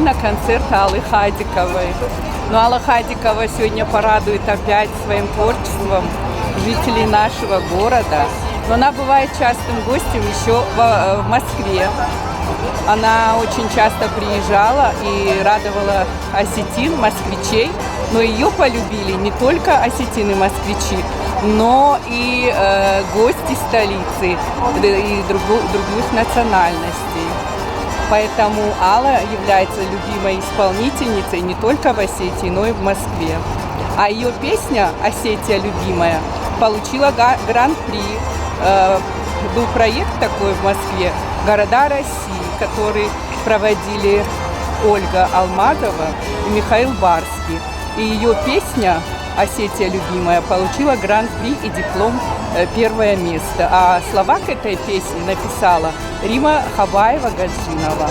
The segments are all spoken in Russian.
на концерт Аллы Хадиковой. Но Алла Хадикова сегодня порадует опять своим творчеством жителей нашего города. Но она бывает частым гостем еще в Москве. Она очень часто приезжала и радовала осетин, москвичей. Но ее полюбили не только осетины, москвичи, но и гости столицы и других национальностей. Поэтому Алла является любимой исполнительницей не только в Осетии, но и в Москве. А ее песня «Осетия любимая» получила гран-при. Был проект такой в Москве «Города России», который проводили Ольга Алмазова и Михаил Барский. И ее песня «Осетия любимая» получила гран-при и диплом первое место. А слова к этой песне написала Рима Хабаева-Гаджинова.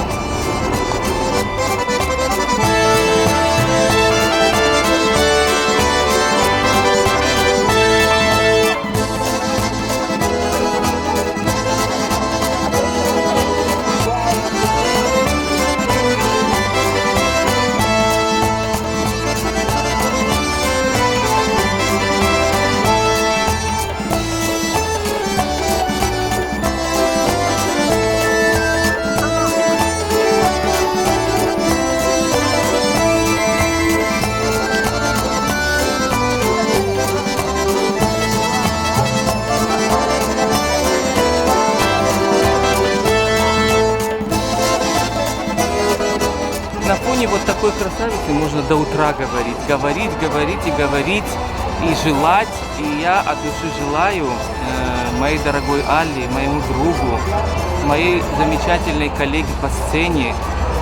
На фоне вот такой красавицы можно до утра говорить. Говорить, говорить и говорить, и желать. И я от души желаю моей дорогой Алле, моему другу, моей замечательной коллеге по сцене,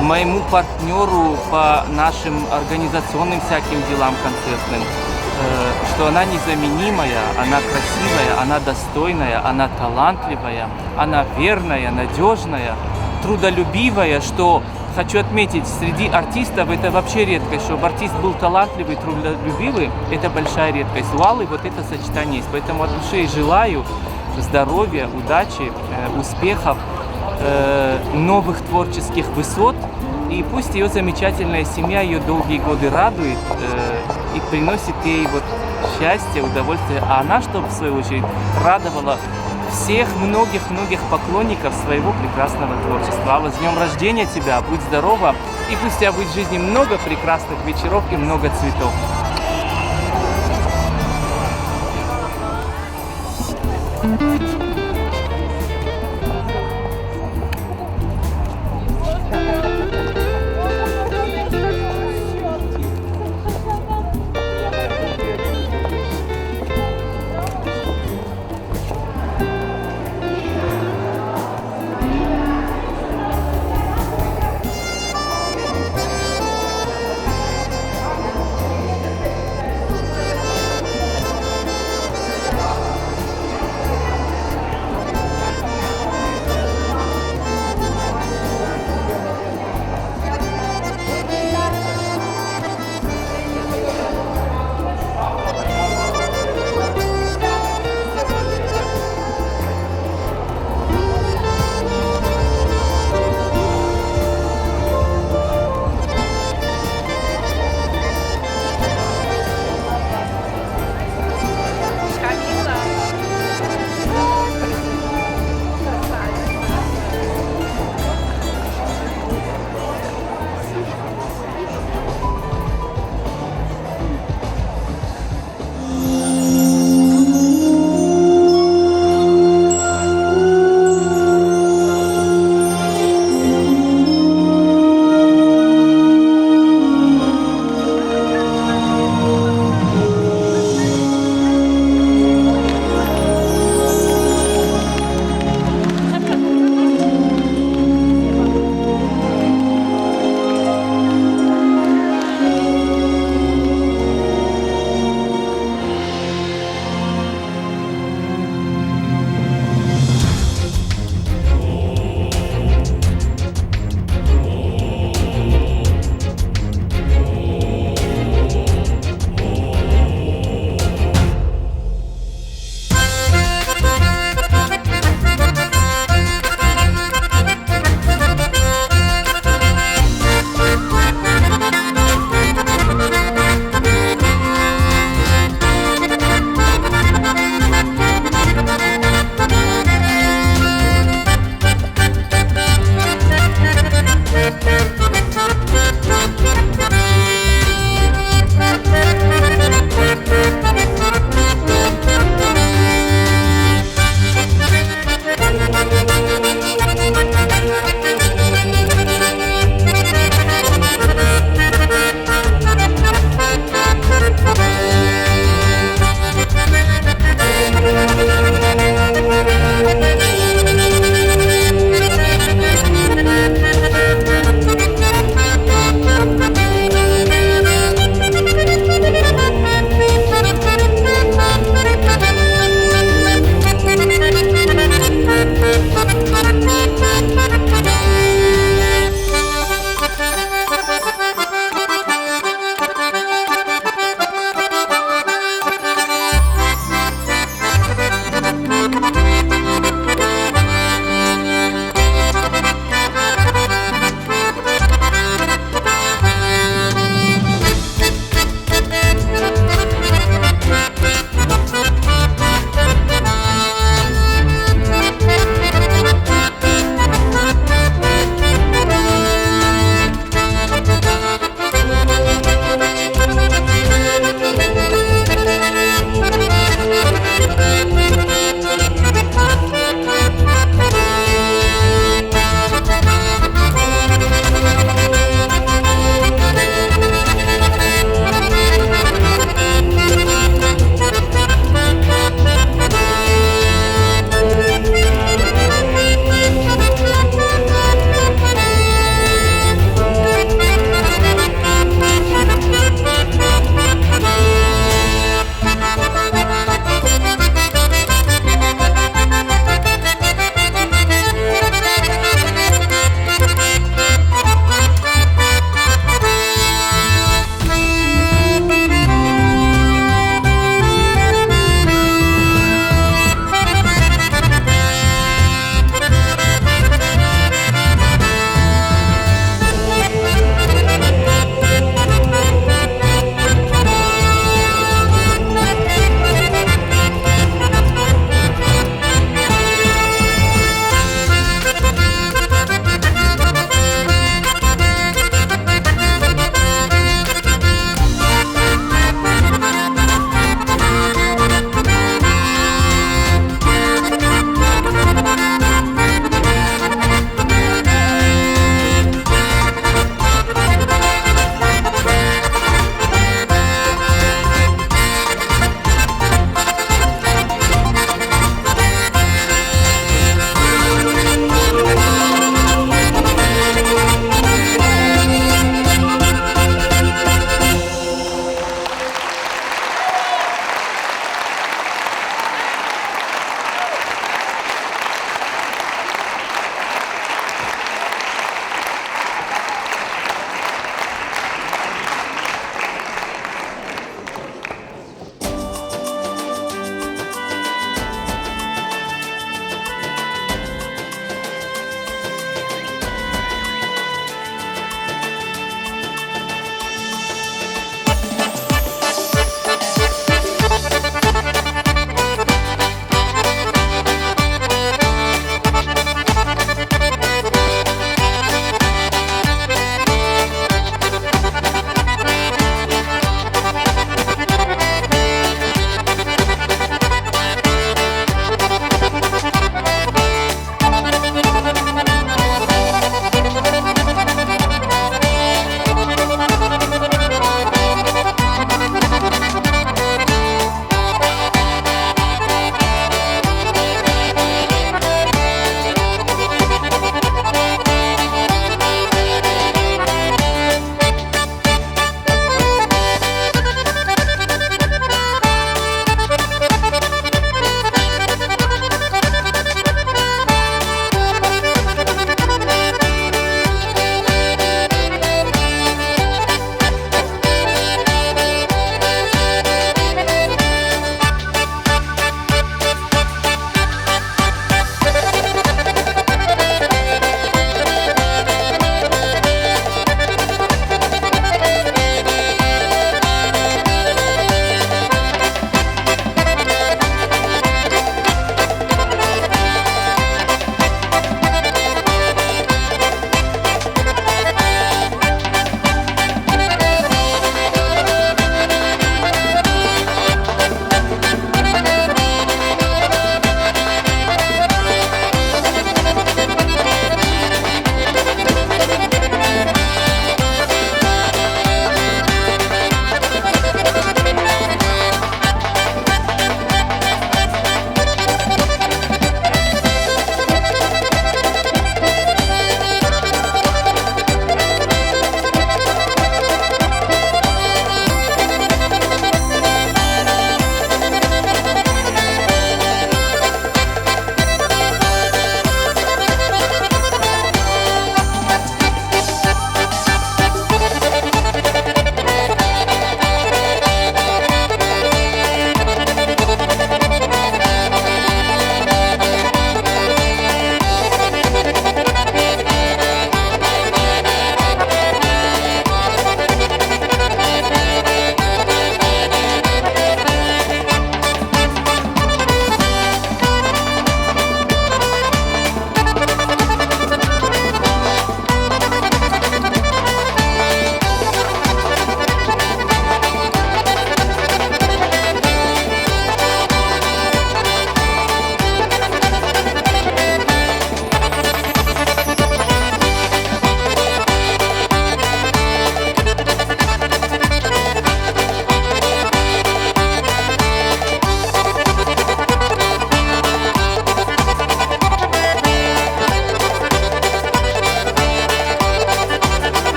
моему партнеру по нашим организационным всяким делам концертным, что она незаменимая, она красивая, она достойная, она талантливая, она верная, надежная, трудолюбивая, что... Хочу отметить, среди артистов это вообще редкость, чтобы артист был талантливый, трудолюбивый, это большая редкость. У Аллы вот это сочетание есть, поэтому от души желаю здоровья, удачи, успехов, новых творческих высот, и пусть ее замечательная семья ее долгие годы радует и приносит ей вот счастье, удовольствие, а она, чтобы в свою очередь радовала всех многих поклонников своего прекрасного творчества. Алла, с днем рождения тебя, будь здорова, и пусть у тебя будет в жизни много прекрасных вечеров и много цветов.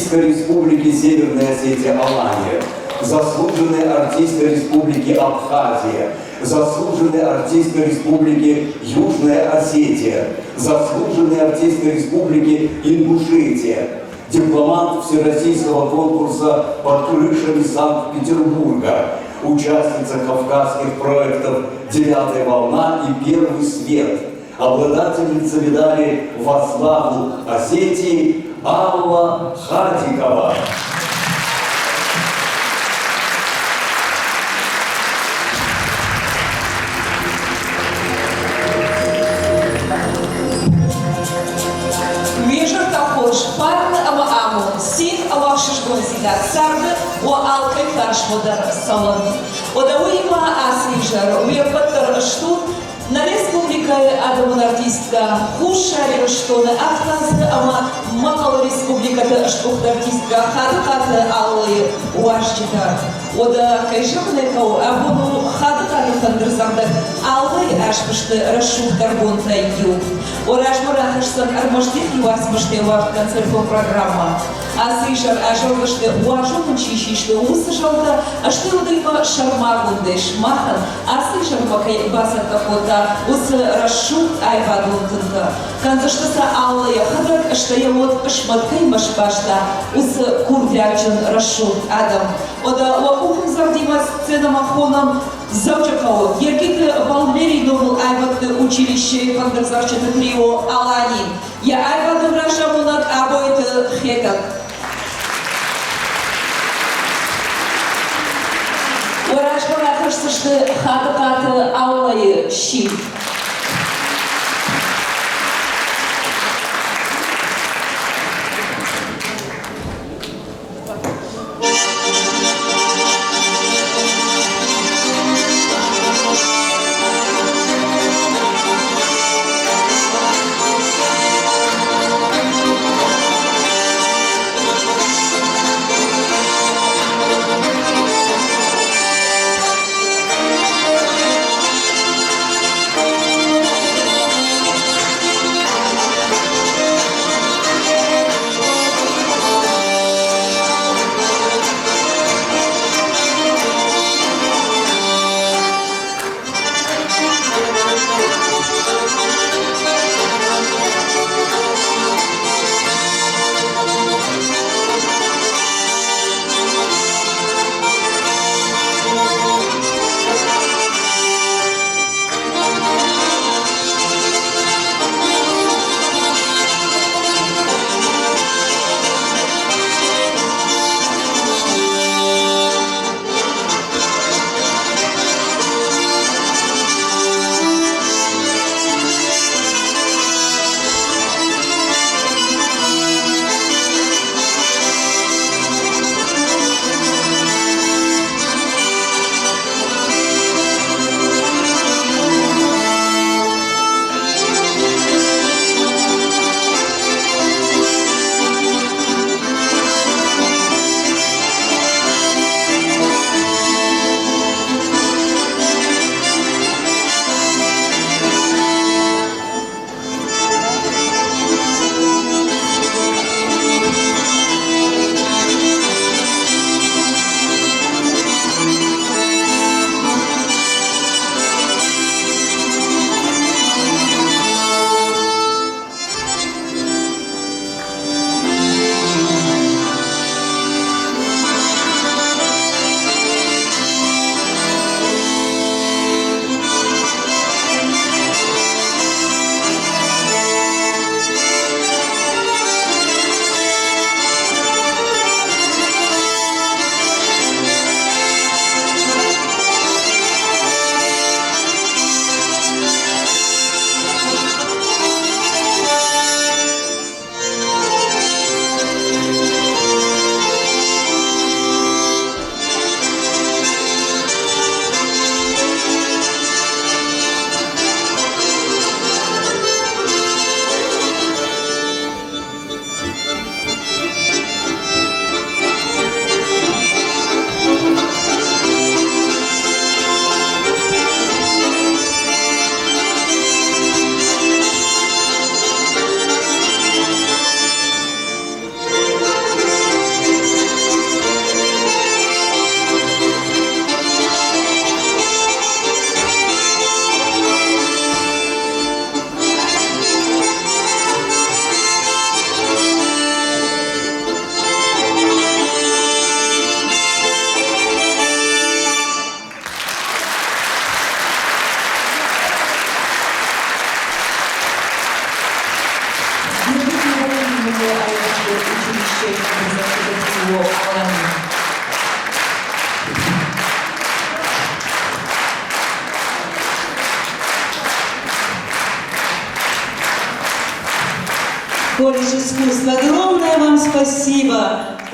артистка Республики Северная Осетия Алания, заслуженная артистка Республики Абхазия, заслуженная артистка Республики Южная Осетия, заслуженная артистка Республики Ингушетия, дипломант Всероссийского конкурса «Под крышами Санкт-Петербурга», участница кавказских проектов «Девятая волна» и «Первый свет», обладательница медали «Во славу Осетии» Алла Хадикова. وألقي فاش مدر الصمد ودوي ما أسيجر ويفتر أشتون на республика Адамун артистка хушари что на Ахназы ама макал республика та штук артистка хадкаты аллы уашчита ода кайшамне кау абуну хадкаты фандырзамда аллы ашпышты расшук таргон тайю ораш марахашсан армаштих юасмыште ваш концертон программа асишар ажоргышты уажун чишишты усышалда ашты удыма шармагундеш махан асишар макай басарка фото ус расшут айвадунтынка. Канзаштаса аллая хадрак аштаямот шматкай машбашта ус курдячын расшут адам. Ода вакухым завдима сцена махоном завчакао. Ергиты Валмерий новыл айватты училище фандерзарчаты трио Алани. Я айвадым рашамунат абойты хекак. Уражбара кажется, хадкаты аллаи щит.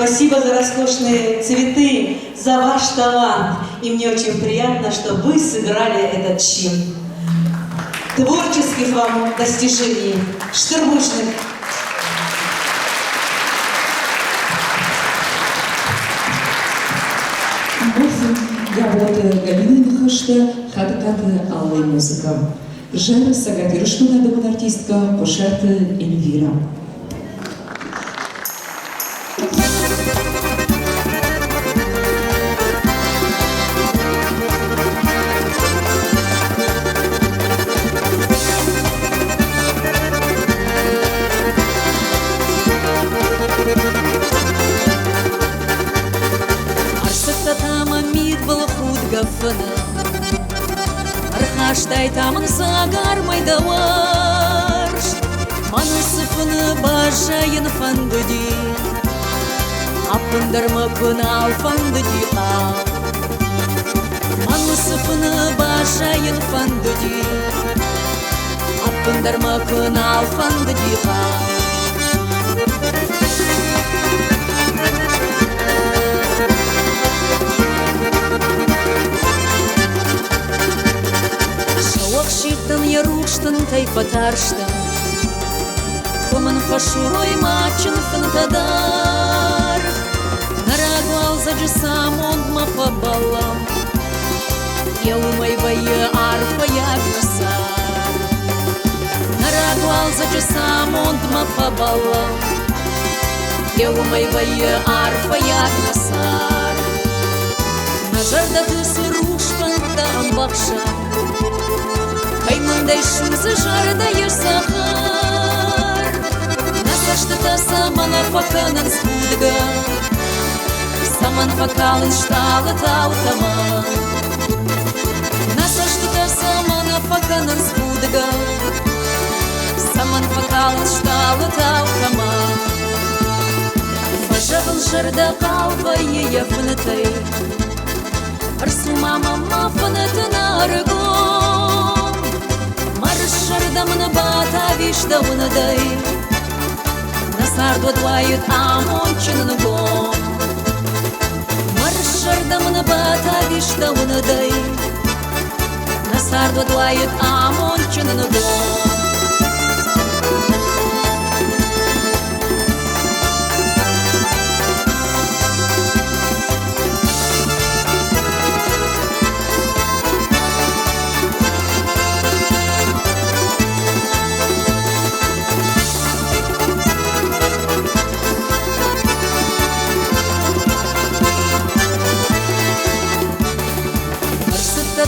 Спасибо за роскошные цветы, за ваш талант. И мне очень приятно, что вы сыграли этот чин. Творческих вам достижений, штырбушных. Габота Галины Нахашта, хата-ката аллай музыка. Жара Сагати Руштуна, домон артистка, пошерта Эльвира. Архаштай тамын сагар майдаварш, манысыпыны бажайын фандыди, апындарма кынал фандыди ал. Манысыпыны бажайын фандыди, апындарма кынал фандыди ал. Шиттан яруштан тайпатарштан, Коман фашурой мачын фантадар, Нарагуал заджисам ондма фабалам, Яумай вая арфа ягнасар. Нарагуал заджисам ондма фабалам, Яумай вая арфа ягнасар. Нажарда тысы рушпанда амбакша, Каймандай шузы жардаешь сахар. Насаштата самана факанан скудга, Саман факалын штала таутама. Насаштата самана факанан скудга, Саман факалын штала таутама. Фажавын жарда калвайы яфынытай, Арсумама мафынытын аргон. Маршардамна бата вишдаунадай, Насарду двоют амончинын гон. Маршардамна бата вишдаунадай, Насарду двоют амончинын гон.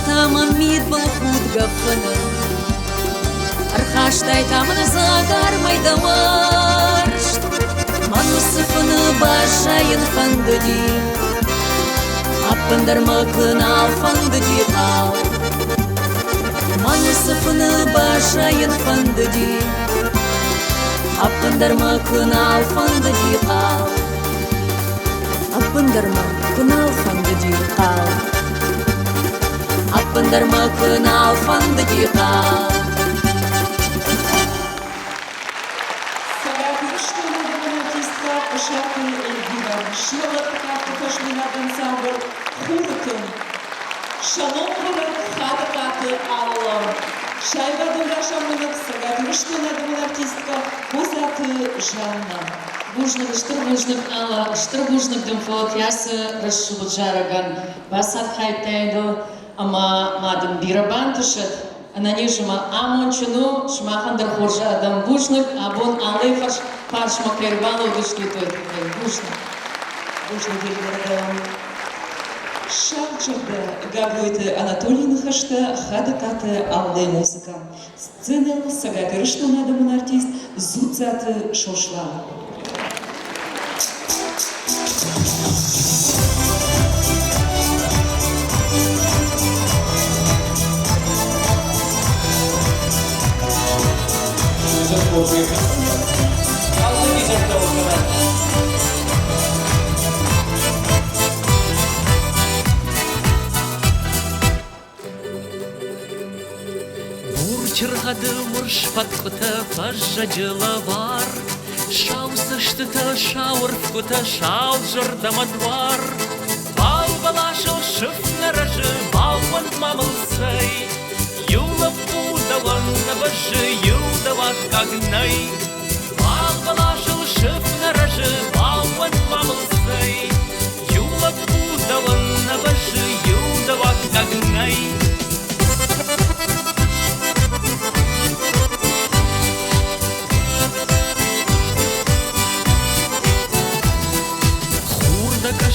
Таман мид был худ гафана, Архаштай таман загар майдаварш, Манусыфыны башайын фандыди, Аппандарма кынал фандыди ал. Манусыфыны башайын фандыди, Аппандарма кынал фандыди ал. Аппандарма кынал фандыди ал. Аппандарма кынал фандыди ал. Сагати Руштуна, домон артистка, пошерта Эльвира. Шлова така покажли на ансамбль Хуртын. Шалом хурат, хата-каты алла. Шайба добрашамынық, Сагати Руштуна, домон артистка, Козаты Жанна. Бужнық, штырбужнық ала, штырбужнық дымфот, ясы рышшыбыт жараган. Басат хайтайду, ама мадым бирабан тышыт. Ананежима амончыну, шмахандар хоржа адам бужнық, абон алы паршма кайрбалу дыштыты. Бужнық. Бужнық елдерден. Шарджарда Габуйты Анатолий Нахашта, хата-каты аллай музыка. Сцена Сагати Руштуна, домон артист, Зуцаты Шошла. Чырғады мұрш патқыта пажа жылавар, Шау сыштыта шауыр вкута шау жырдама двар. Бал балашыл шыф наражы балван мамылсай. Юла пудаван на бажы юдават кагнай. Бал балашыл шыф наражы балван мамылсай. Юла пудаван на бажы юдават кагнай.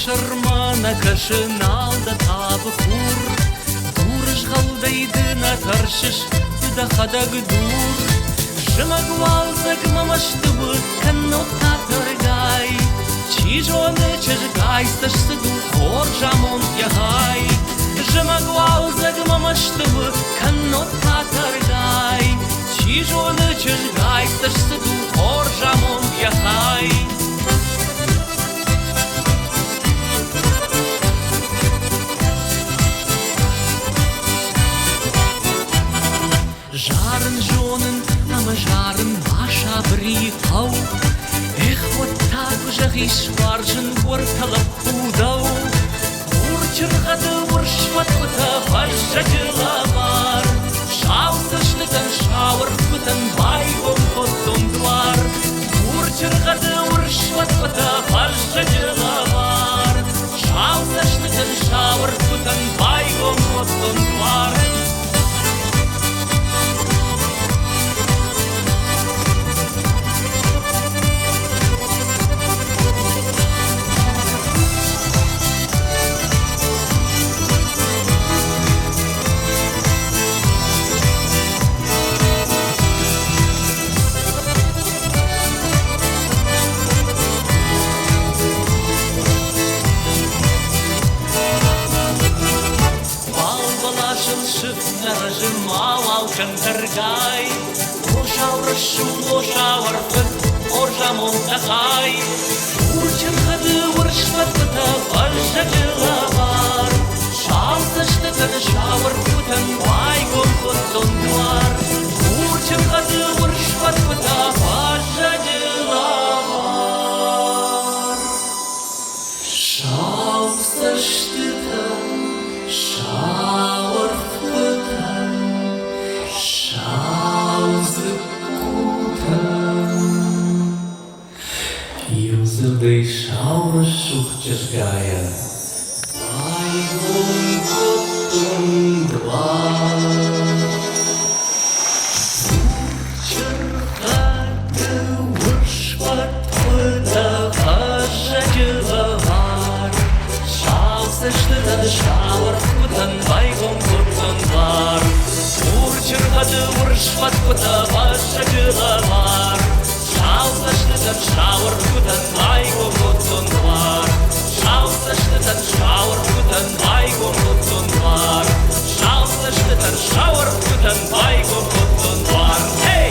Шармана кашынал да табы хур. Дурыш халдайды на таршыш да хадаг дур. Жымагвал загмамаштыбы каннот татыргай. Чижоны чыжгай сташсыду хор жамон ягай. Жымагвал загмамаштыбы каннот татыргай. Чижоны чыжгай сташсыду хор жамон ягай. Жарын жонын, ама жарын баша брикау. Эх, вот так же иш варжын ворталап кудау. Урчырғады уршват құта ваша жылавар. Шаусышлыдан шауыр күтін байгом қоттон двар. Урчырғады уршват құта ваша жылавар. Шаусышлыдан шауыр күтін байгом қоттон двар. Кантаргай, ошаур шул ошаур фыт, оржамон тахай. Урчын хады уршват кыта важа жылавар. Шалсышты кыды шаур кутан байгон коттон двар. Урчын хады уршват кыта важа жылавар. Шалсышты шаур кутан. Юзырдый шаур шух чыжгая. Байгон коттон двар. Чырғады уршват кыта важа жылавар. Шалсыштыдан шаур кутан байгон коттон двар. Урчырғады уршват кыта важа жылавар. Шалсыштыдан шауыр күтін байгом коттон двар. Шалсыштыдан шауыр күтін байгом коттон двар. Шалсыштыдан шауыр күтін байгом коттон двар. Hey!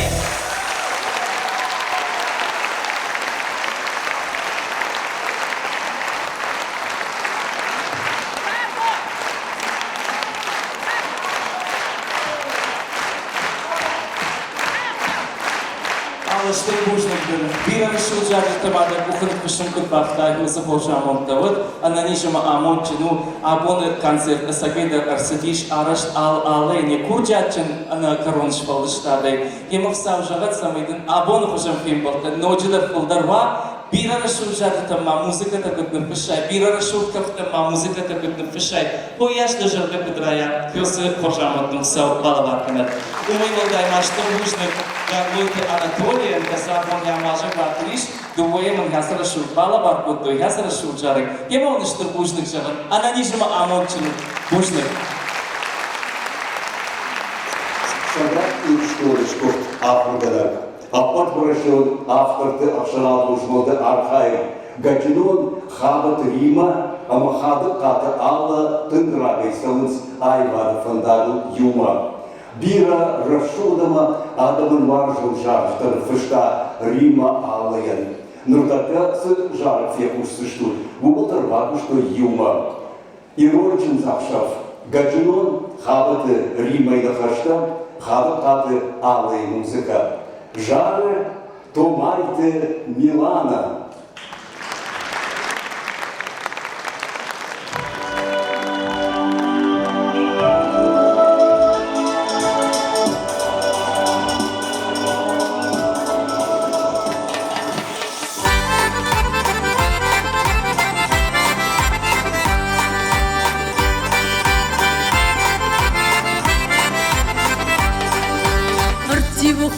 Alıştık bujnik günü. Bir an şu jarı tamada kuhut kışın kutbaqtay mısı borjamon tavut. Ananişima amonçinu abonu konцерт сагеда арсетиш араш аллейне курджачын ана коронш балыштады. Емов савжагат самайдын абону хожам фильм болты. Ноджидар фулдарва bir ara şu jarı tamma muzika takıtın fışay. Bir ara şu kaftamma muzika takıtın fışay. Bu yaşta jarı kıdraya kösü hojamotun sav balabarkınat. Umayın daymaştım bujnik Ганлуйте Анатолия, Касапон Ямажа Батриш, Дуоемон Хасарашур Балабар Куттой, Хасарашур Жарик, Емон işte bujnik жагын, Ананижима Амончину bujnik. Шагат и шторочку Африкадар. Аппат Брашон авторты Акшанал Бужмоды Архаев. Гатинон Хабат Рима, Амахады Каты Алла Тындрагай Салынс Айвар Фандару Юма. Бира Рашодама Адамын Варжыл Жарфтар Фышта Рима Аллаян. Нурдака с Жарф Якушсы Штур. Бубалтар Вакушто Юма. Ирончин Запшав. Гатинон Хабаты Рима и Дахашта, Хабат Каты Аллай музыка. Жары Томайте Милана.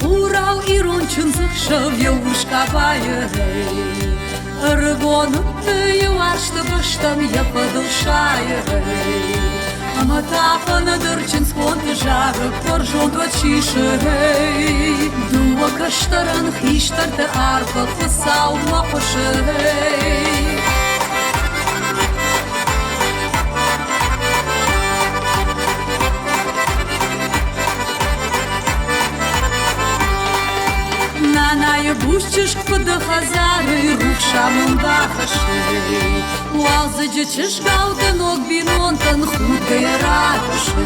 Хурал и рончун зыхшав яушка байы Рыгону ты юашты быштам я подушаю Аматапана дырчин сконты жары поржон двачиши Дуа каштаран хиштарты арпа хысау мапыши Нанай бушчиш кпыдыхазары рухшамын бахаши Уалзы жычыш гаутын огбинонтын худгай радыши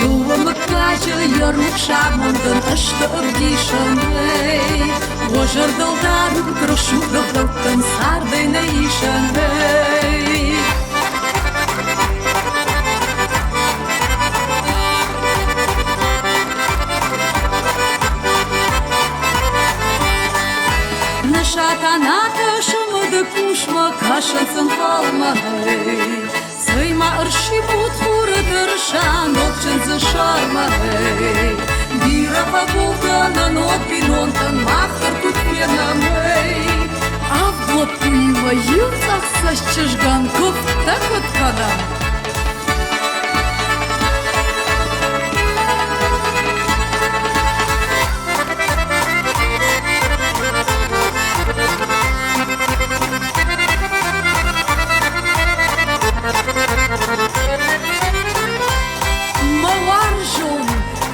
Дуа мыккачы я рухшамындын ышты ырдишаны Ожырдылдарын крышудыхлыктын сардай наишаны Шатаната шумыды кушма кашынсын қалмай Сыйма ырши путхуры дыршан окчынзы шармай Бирапа булганын отбинонтын мақтыр күтпенамай Авдот пуйма йылсақсаш чыжган көпті күтканам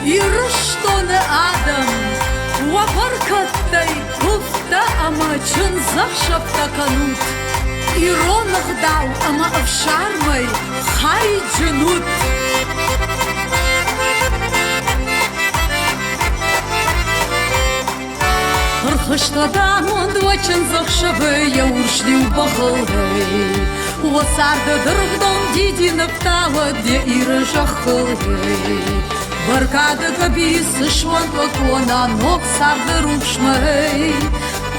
Ирыштоны адам Уапаркаттай куфта ама чын захшапта канут Иронық дау ама авшармай хай джинут Ырхыштада мондва чын захшабы я уршли убахылгай Уасарды дыргдом дидинып тава де иры жахылгай Баркады кабисы шван покона ног сарды рушмай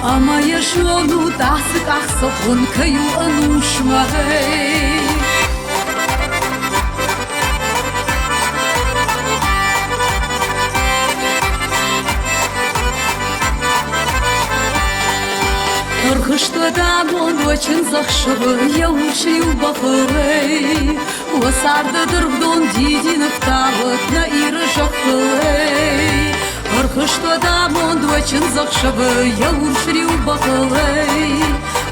Ама я швону тасык ахсапун каю анушмай Ырхыштада мондва чын захшабы я ушли убахылгай Уасарды дыргдон дидинып тавыт на иры жахылай Ырхыштада мондва чын захшабы я ушли убахылай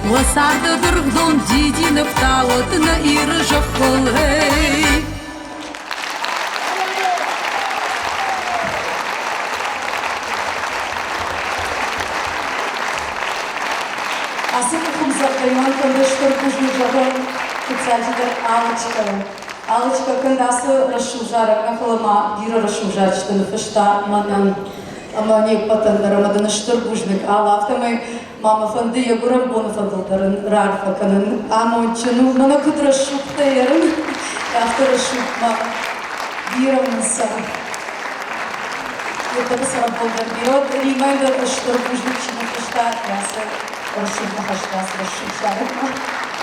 Уасарды дыргдон дидинып тавыт на иры жахылай Асыпахым закайман кандыштыр кужны жагын Кыцальдер Алочка кандасы расшужара кахалама дира расшужачты нафышта мадан амани патандара маданыштыр кужнык алафтамай мама фанды ягурам бону фандылдарын рарфа канын амончыну нана кыт расшукта ярын автор расшукма дирамнса это сара болдар бирот римайда расштыр кужнык чинафышта ясы расшукма хаштас расшужара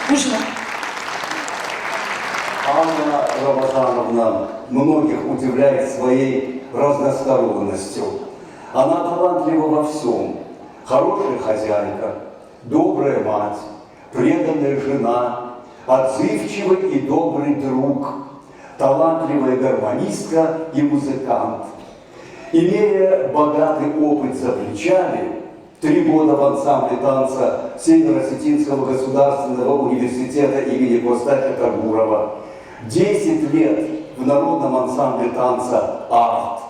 кужна. Анна Рамазановна многих удивляет своей разносторонностью. Она талантлива во всем. Хорошая хозяйка, добрая мать, преданная жена, отзывчивый и добрый друг, талантливая гармонистка и музыкант. Имея богатый опыт за плечами, 3 года в ансамбле танца Северо-Осетинского государственного университета имени Костафа Кагурова, 10 лет в народном ансамбле танца «Арт»,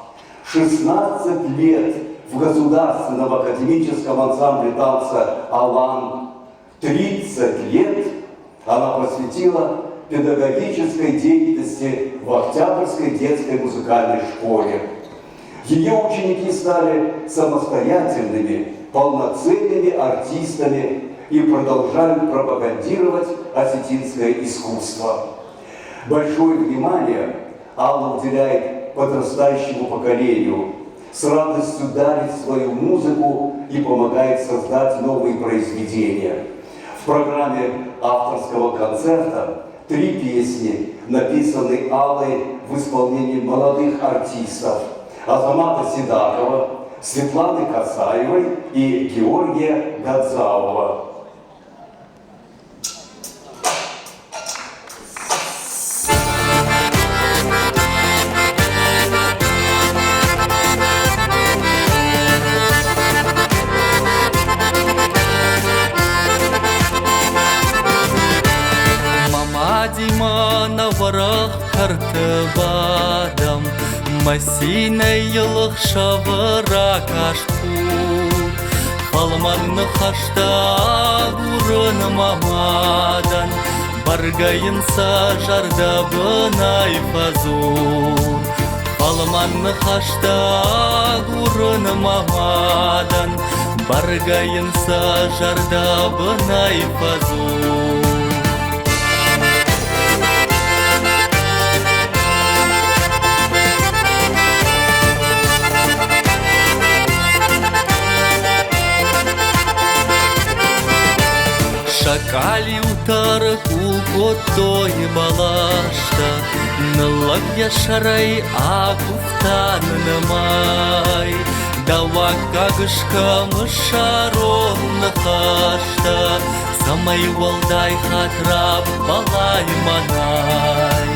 16 лет в государственном академическом ансамбле танца «Алан», 30 лет она посвятила педагогической деятельности в Октябрьской детской музыкальной школе. Ее ученики стали самостоятельными, полноценными артистами и продолжают пропагандировать осетинское искусство. Большое внимание Алла уделяет подрастающему поколению, с радостью дарит свою музыку и помогает создать новые произведения. В программе авторского концерта 3 песни написаны Аллой в исполнении молодых артистов Азамата Сидакова, Светланы Касаевой и Георгия Гадзаова. Димана варах картыбадам, Масина йылық шавыра кашпу, Палманны хашта гурын мамадан, Баргайынса жарда бынай фазур. Палманны хашта гурын мамадан, Баргайынса жарда бынай фазур. Шакали утары кулкоттой балашта, Нылак яшарай акуфтан нымай, Дава кагышка мышарон нахашта, Самай валдай хатрап балай манай.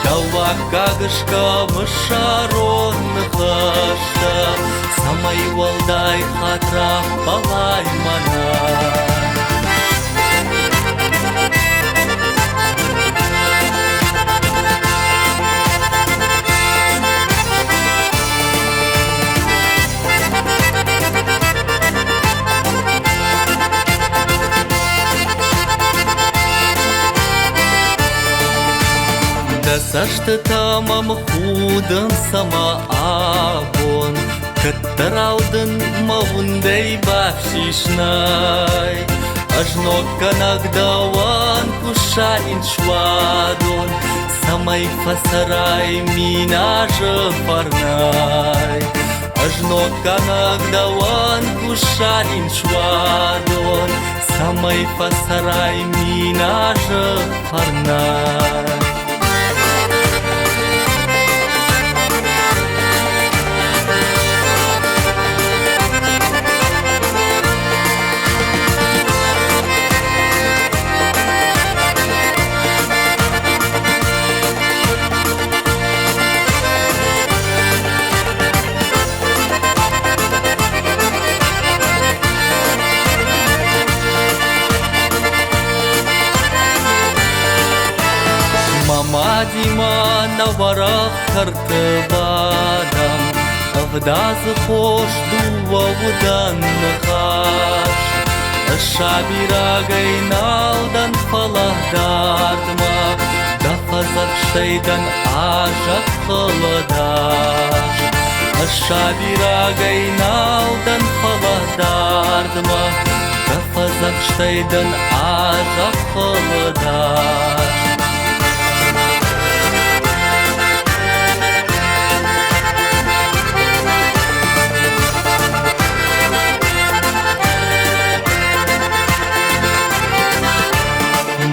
Дава кагышка мышарон нахашта, Самай валдай хатрап балай манай. Сашты тамам худын сама абон, Каттараудын мавундай бахшишнай, Ажно канагдаван кушаин швадон, Самай фасарай минажы фарнай. Ажно канагдаван кушаин швадон, Самай фасарай минажы фарнай. Дима на варах картыбадам, Авдазы хош дува удан нахаш, Шабирагай налдан фаладардма, Да фазакштайдан ажак холодаш. Шабирагай налдан фаладардма, Да фазакштайдан ажак холодаш.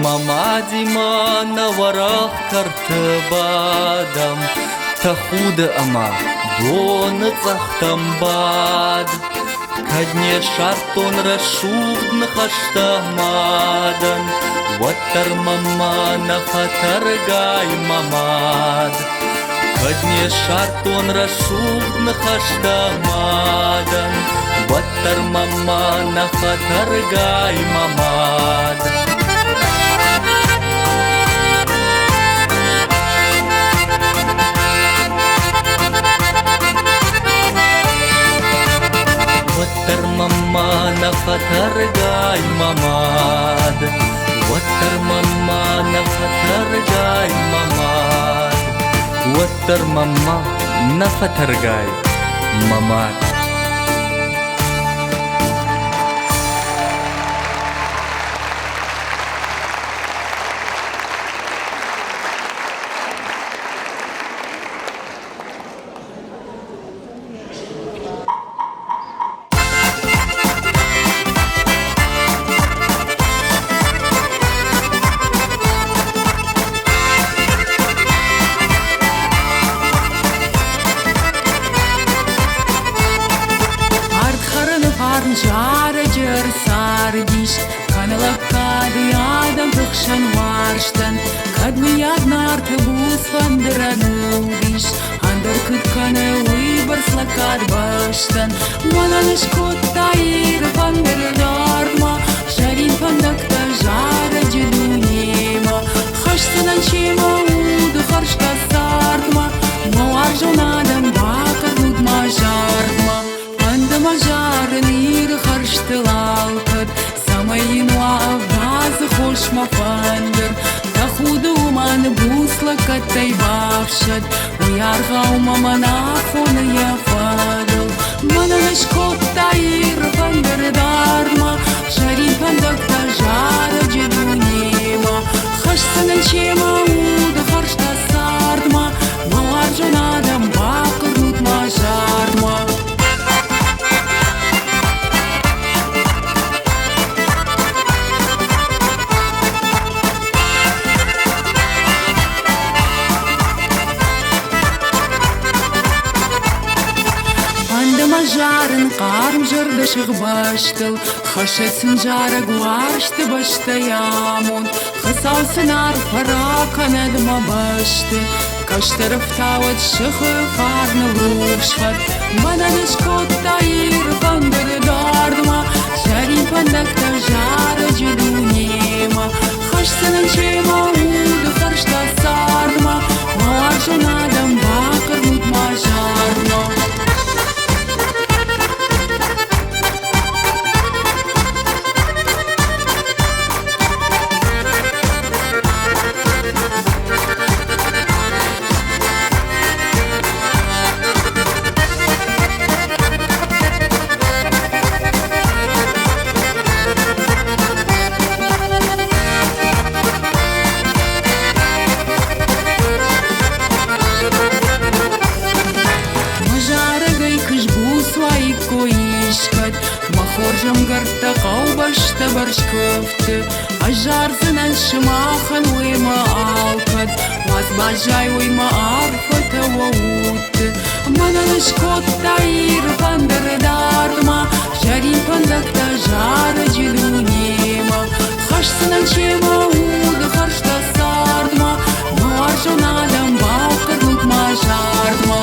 Мама Дима на варах картыбадам, Тахуда ама боны цахтамбад, Кадне шартон рашудны хаштамадан, Ваттар мама на фатаргай мамад. Кадне шартон рашудны хаштамадан, Ваттар мама на фатаргай мамад. Ваттар мама на фатаргай мамад, Ваттар мама на фатаргай мамад, Ваттар мама на фатаргай мамад. Admiat n-artăbus fandărănuviș Andar cât cane uibăr slăcat băștăn Mănălăși cotair fandărădarma Șarin fandăctă jară gedunima Haștănă cima udă harșca sartma Mă arjonadăm bacă rud ma jartma Fandă ma jară niră harștălalcăt Самайинуа авазы хош ма фандыр Да худы уманы бусла каттай бахшат Уярға умамана фоны я фадыл Мананаш коттайыр фандыр дарма Жарин фандыкта жары жедунема Хашсынан чема уды харшта сардма Мауар жонадам бақыр нутма жарма Жарын қарым жырды шығбаштыл Хашетсін жары гуашты башты ямон Хысаусын арфара канадыма башты Каштырып тауыт шықы қарны рушхат Манадыш коттайыр фандыры дардыма Жарин пандакта жары жедунема Хашсынын чема уды қаршта сардыма Мауар жонадым бақыр мутма жарно Махоржам гарта қаубашта баршкөфті Ажарзынан шымахан ойма алкад Вазбажай ойма арфата уаутты Мананыш коттайыр фандыры дардыма Жарин фандакта жары жедунема Хашсынан чема уды харшта сардыма Мауар жонадам бақыр нутма жардыма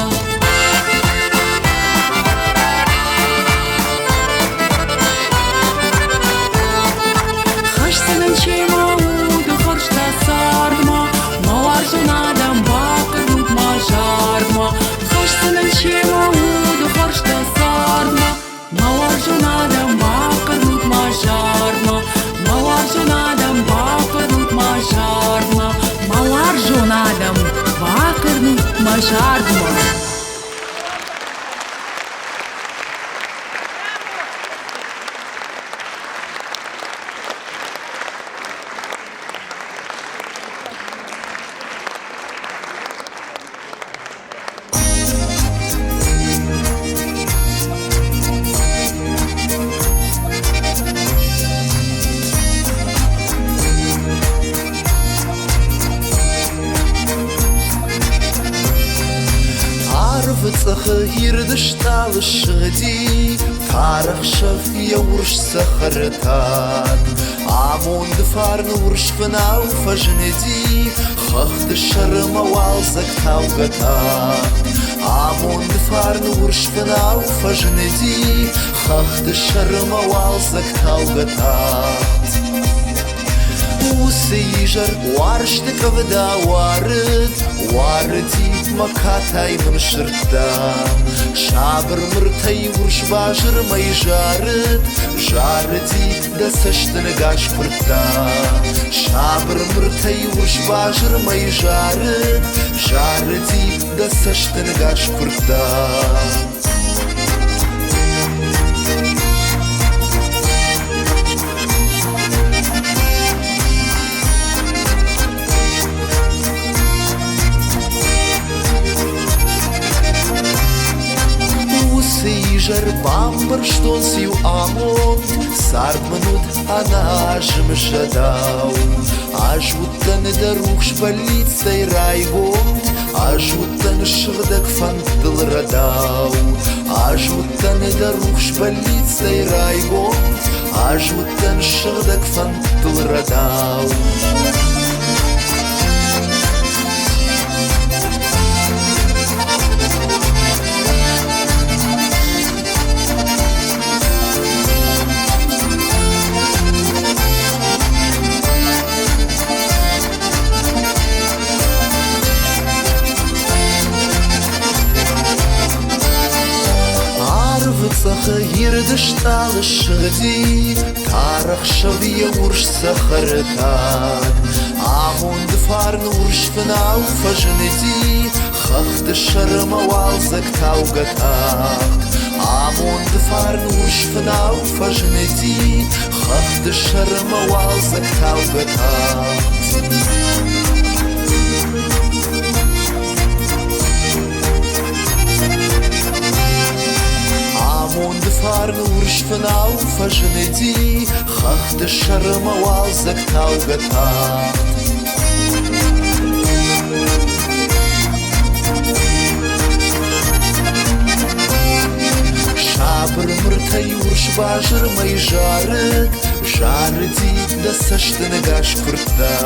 Хашсынан чема уды харшта сардыма Мауар жонадам бақыр нутма жардыма Хашсынан чема уды харшта сардыма Мауар жонадам бақыр нутма жардыма Мауар жонадам бақыр нутма жардыма Мауар жонадам бақыр нутма жардыма Ирдышталы шыди Тарах шыв яурш сахарытат Амонды фарны уршпынау фажныди Хахты шарыма валзак таугатат Амонды фарны уршпынау фажныди Хахты шарыма валзак таугатат Усы ижар уаршты кавда уарыт Уарыдит макатай мыншырта Шабыр мыртай урш бажырмай жарыт Жарыдит да саштыны гач пырта Шабыр мыртай урш бажырмай жарыт Жарыдит да саштыны гач пырта Жар бамбар штон сью амонт Сардманут анажым жадау Ажуттан даруш полицай райгонт Ажуттан шырдак фантыл радау Ажуттан даруш полицай райгонт Ажуттан шырдак фантыл радау يردشتال الشغدي تارخ شوية ورش سخرتان عمون دفار نورش فناو فجندي خخت الشرم والزك تاوغتاك عمون دفار نورش فناو فجندي خخت الشرم والزك تاوغتاك عمون دفار نورش فناو فجندي خخت الشرم والزك تاوغتاك شابر مرتي ورش باجر ما يجارك جاردي دسشت نقاش كرتا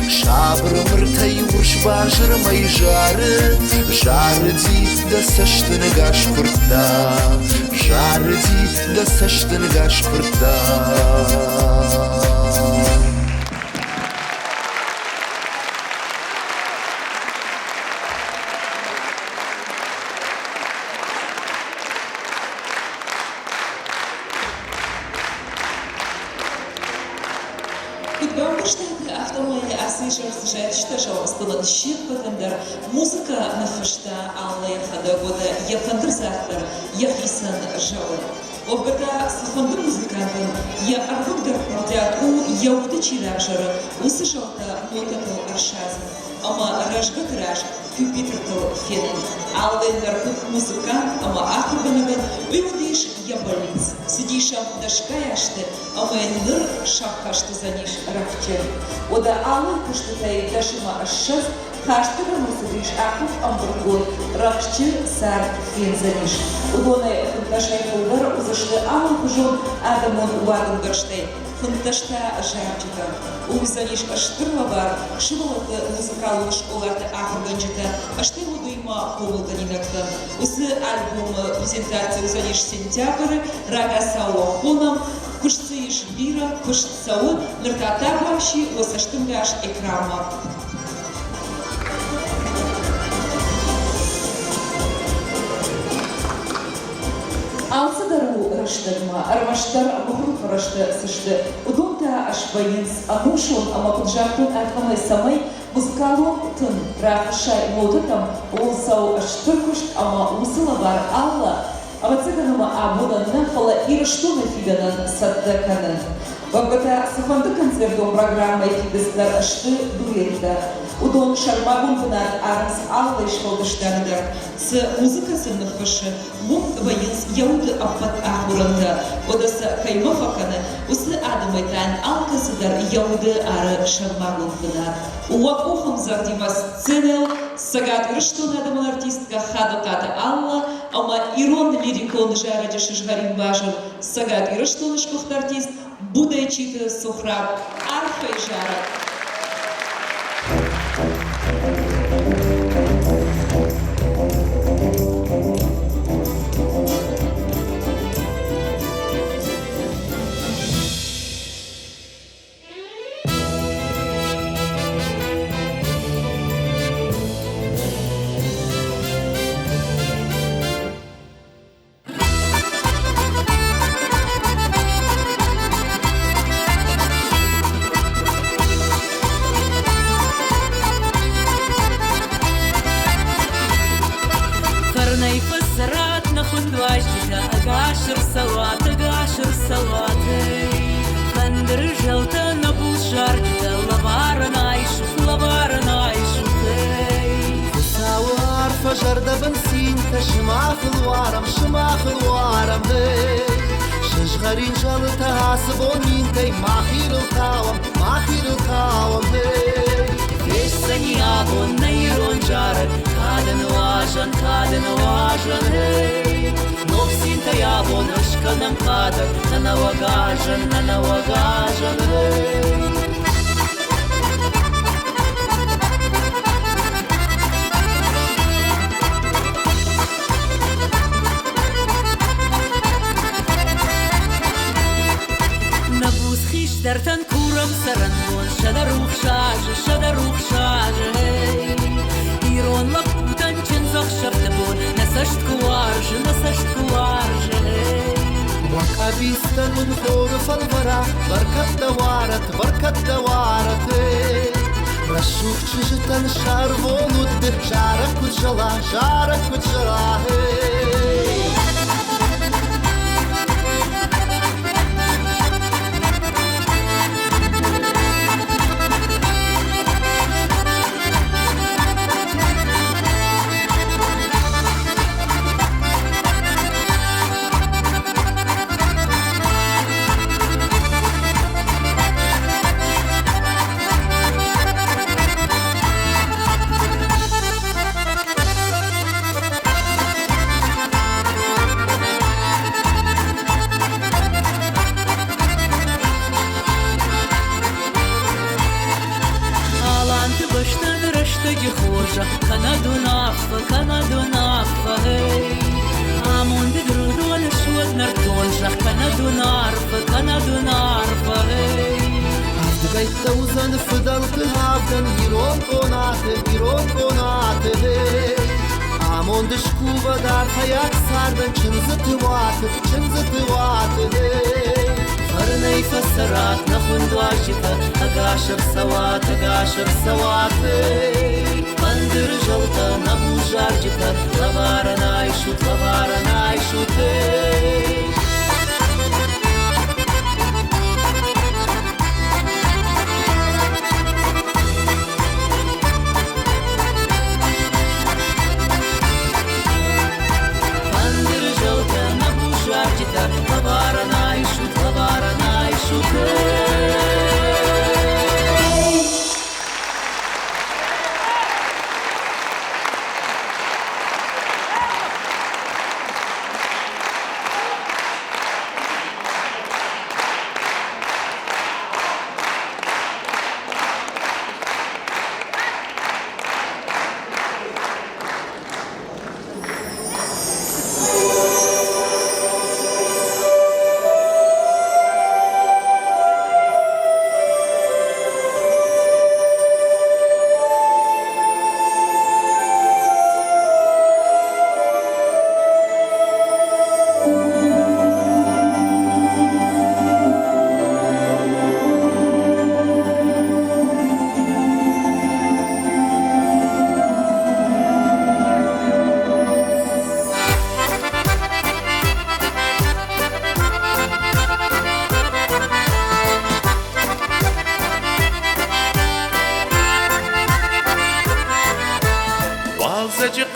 شابر مرتي ورش باجر ما يجارك جاردي دسشت نقاش كرتا جاردي دسشت نقاش كرتا Музыка нафашта алла яхада года яфандыр захтар яхисан жаур. Обгата сафанды музыкантын я аргугдар продят у яуды чиракшары усы жалта мотатыл аршазын. Ама рашга краш Юпитертыл фенен. Аллендер кук музыкант ама ахырганаган уймудиш я больниц. Сидишам дашкаяшты ама энныр шапкашты заниш рафчер. Ода аллы кыштытай дашима ашшаз Хаштыга мусыдиш ахуф амбургон рахчыр сар фензаниш. Удоны фунташай пулдар узышлы амын кужон адамон уадын гырштай. Фунташта жарчыта. Уйзаниш аштырла бар, шывалаты музыкалны школаты ахырганчыта. Ашты удыйма ковылданинакты. Усы альбомы презентация узаниш сентябры, рага сауа хонам, кушцыиш бира, кушцау, ныртата ващи, осаштымгаш экрама. Алсадару раштадма, армаштар мухруф рашты сышты. Удонта ашбайынс анушон ама пуджартын архамай самай музыкалон тын рахшай молдытам олсау аштыркушт ама усыла бар алла. Ама цыганама абудан нафала ираштуна фиганан саддаканан. Вагата сафанды концертом программай фидестар ашты дуэльда. Удон шармагун пынат арыз алла ишкалдыштандар. С музыкасын нафашы мун вайынс яуды аппат ахуранда. Одасы кайма факаны усы адымайтан алкасыдар яуды ары шармагун пынат. Уакохам зардима сценел сагат ирыштун адымын артистка хадукаты алла, ама ирон лирикон жараджы шыжгарим бажыр сагат ирыштун ишкухт артист будайчиты сухраб арфай жарат. فجردة بنسين تشمع في الوارم شمع في الوارم هي شجغرين جلتها سبونين تي ماخير القاوم هي فيش سنيابون نيرون جارك كادن واجن هي نوكسين تيابون اشكنم قادر ننا وغاجن هي درتن كورم سرنون شدروخ شاج هي إيرون لقوتن چنزخ شفتبون نسشت كوارج هي بيستن من خور فالورا بركة دوارت رشوف چجتن شار ولود جارك وجلا Kanadu narfa, hey. Amund grudon shod narton shach Kanadu narfa, hey. Afdgait tawzan fdal qhavdan hiron qonate hey. Amund shkuva dar hayak sardan chinzat wat hey. Farnay fasarat nakhund wajita agashar sawat hey. Bandır jalta nabu jarjita lavaranay shut hey. Bandır jalta nabu jarjita lavaranay shut hey.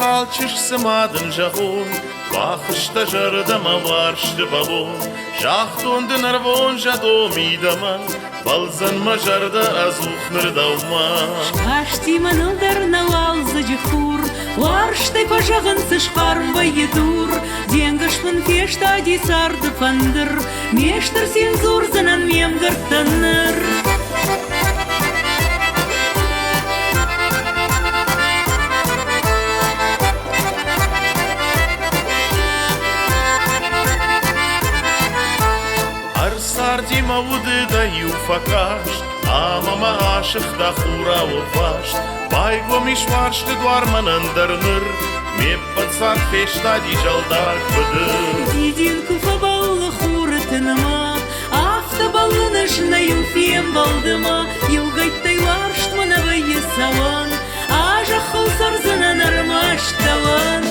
Qalçış sımadın jahun Baxışda jardama varşdı babun Jahtun narvon jado midama Balzan majarda azuhnır davma Ашти манылдар навал задихур Варштай пожаган сышқарм вайедур Денгашман фешта дисарды фандыр Мештер сензур занан мемгартаныр Дима уды даю факаш Амама ашық да хура уфашт Байгво мишваршты дуарманандарныр Меппат сар фешта дижалдар быдыр Дидин куфа баллы хурытыныма Афта баллыны жнаю фем балдыма Югайттай варшт манавайы саван Ажа холсар занан армаштаван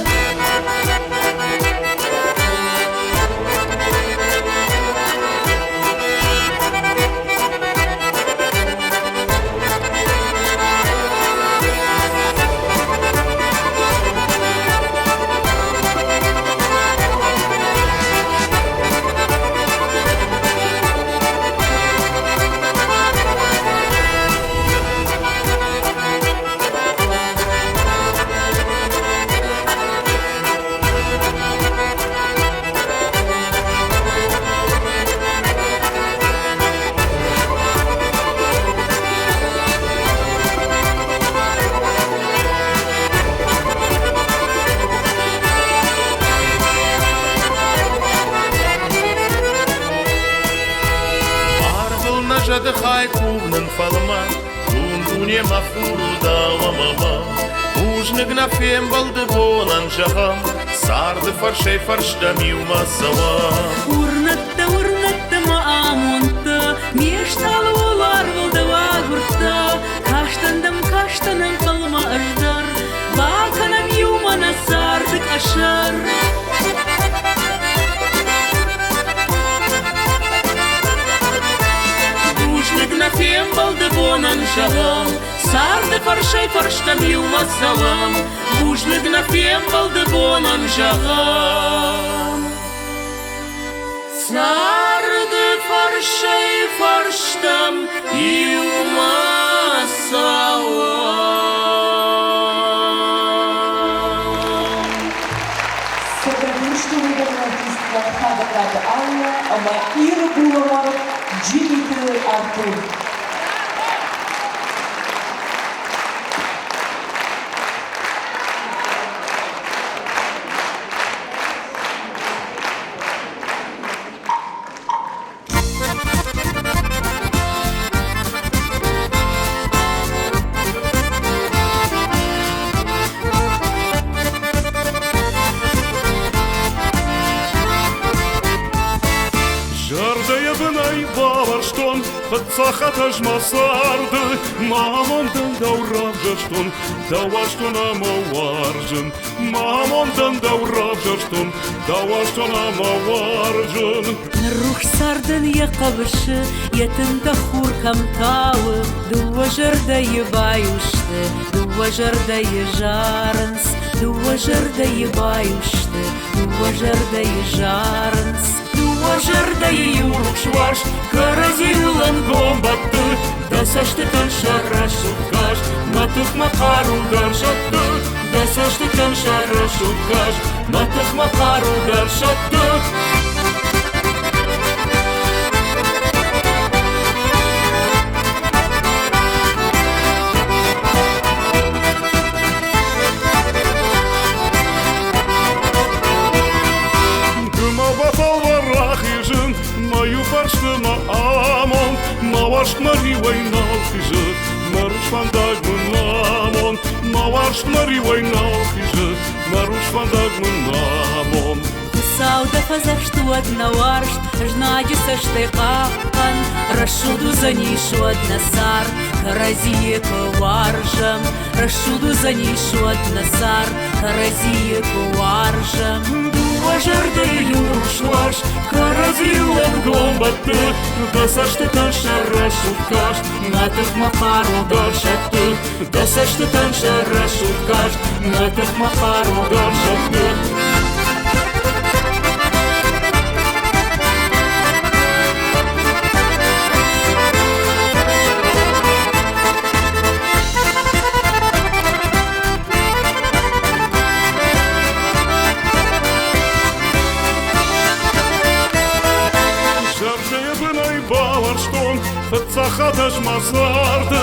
Жады хай кувнын фалма Дуне махуру давамама Ужны гнафем балды болан жахам Сарды фаршей фаршда миума сава Урнатта Кашталы олар булдыва гуртта, каштаным қалма аждар, баканам юмана сардык ашар. Бужник на фем балды бонан шагам, сарды фарштам юма салам. Бужник на фем балды бонан шагам, сарды фарштам юма салам. Сограничный выбор артистка Хадагата Анна, ама Ира Булова, Димитрий Артур. Жардая бынай баварштон, хатсахатаж масарды, мамондан даурав жаштон, даваштона маваржын. Мамондан даурав жаштон, даваштона маваржын. Рух сардын якабышы, етінді хуркам тауы, дуа жырдайы баюшты, дуа жырдайы жарынс, дуа жырдайы баюшты, дуа жырдайы жарынс. Жырдайы юрук шваш, каразилан гомбатты, дасашты таншара шуткаш, матых макару даршатты, дасашты таншара шуткаш, матых макару даршатты. Мою паршныма амон, мавашнари вайнал хижы, наруш фандаг мынамон, мавашнари вайнал хижы, наруш фандаг мынамон. Сауда фазашту одна варшт, жнади сашты капкан, расшуду за нишу одна сар, каразиеку варжам, расшуду за нишу одна сар, каразиеку варжам. Жырдайы юрук шваш, каразилан гомбатты, дасашты таншара шуткаш, матых макару даршатты, дасашты таншара шуткаш, матых макару даршатты. Хатсахатаж масарды,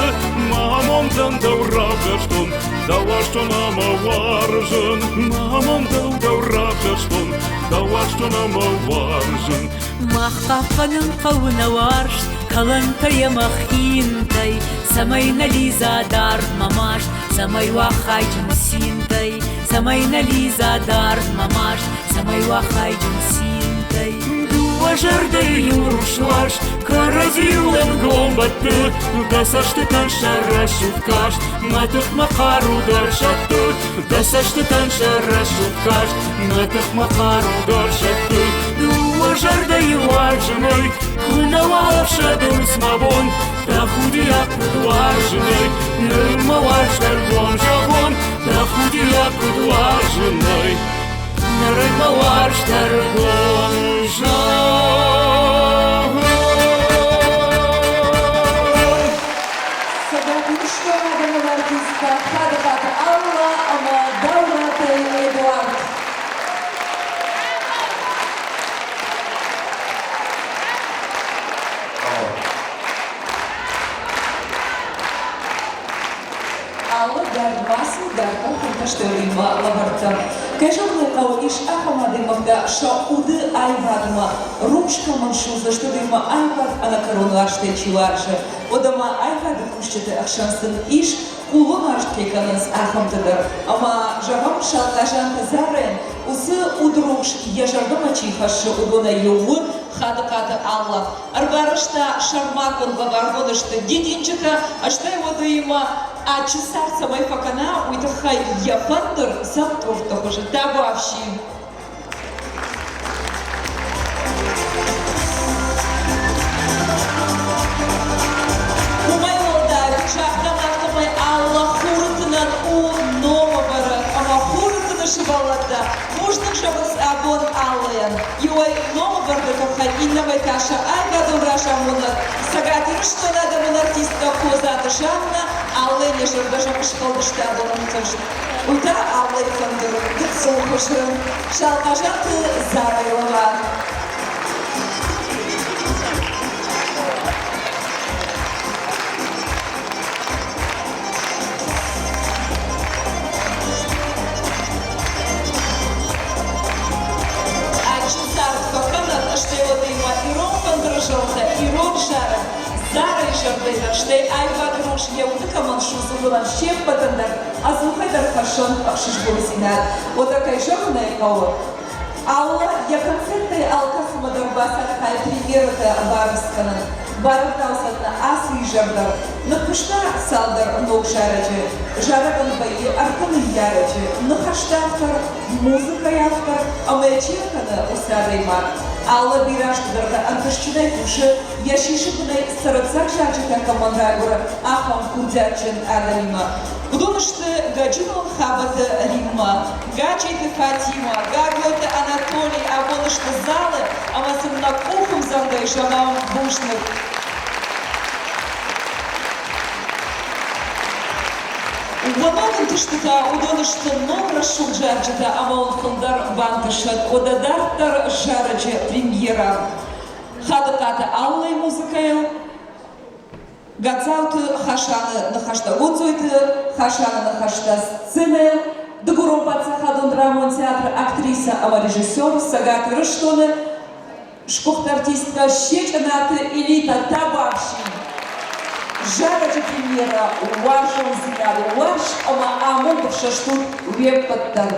мамондан даурав жаштон, даваштона маваржын. Мамондан даурав жаштон, даваштона маваржын. Махпапаның қауына варшт, калантая махинтай, самай нализа дар мамаш, самай вахайджын синтай, самай нализа дар мамаш, самай вахайджын синтай. Жырдайы юрук шваш, каразилан гомбатты, дасашты таншара шуткаш, матых макару даршатты, дасашты таншара шуткаш, матых макару даршатты. Жырдайы варжыной, кунавалавшадын смабон, тахудияк кудваржыной, нырмаваштар гонжагон, тахудияк кудваржыной. Нырмаваштар гонжагон. Сограничный выбор артистка Хадагата Анна, ама Даурата Эдуард. Алла Дарвасу Дарта Ханташтелима Лабарта. Каждый кого иш ахамадымовда шауды айвадма ручка маншуза что дыма айвад а на корону аште чиварже. Одама айвады кушчете ахшанстын иш Кулун аршкеканыз ахамтыдыр. Ама жагам шалкажан тазарен, усы удруш ежардыма чихашы удона ювы хады-хады алла. Арбарышта шармакон ваваргонышты дединчика, а что его дуима, а чесарца майфакана уйдахай яфандыр замтуртах уже добавщи. Можно шабас абон аллен. Юай новый бардакаха инновай таша айгаду раша мунат. Сагатир что надо мун артистка коза дышанна, аллен ешер даже пошкал дышта абон муташ. Уйта аллен фандыр дыцол хушрын. Шалкажанты зарайлова. Ирон шара, зара жардайдар, штай айва груш, я удыкаман шузу булан шем батандар, а звухайдар фашон пакшиш булсинар. Вот такая жёрная кого. Алла, я концерты алкасмадар басар хай примеры-то барскана. Барытаусатна асли жардар. Нахышта салдар ног жарачы, жараган байы арканы ярачы. Нахашта автор, музыка автор, а моя чекана усадайма. Алла бирашкадарда анташчинай куши, яшиши бунай сарыцак жарчыта командагура, ахам курдячын адалима. Гдонышты гаджинол хабаты Римма, гачайты Фатима, гагойты Анатолий, абонышты залы, амасым на кухом зандай жамам бушных. Угламаган тыштыта удонышты номра шулджарчыта, ама он фондар бантышат, одадартар жарачы премьера. Хады-каты Аллай музыкаял, Гацауты хашаны нахашта гудзойты, хашаны нахашта сцены, догуром пацахадон драмон театр актриса, ама режиссер, сагаты рыштоны, шкохта артистка щечанаты элита табавши. Жарача премьера, уважал зинаду, уваж, ама амон шаштут вепаттар.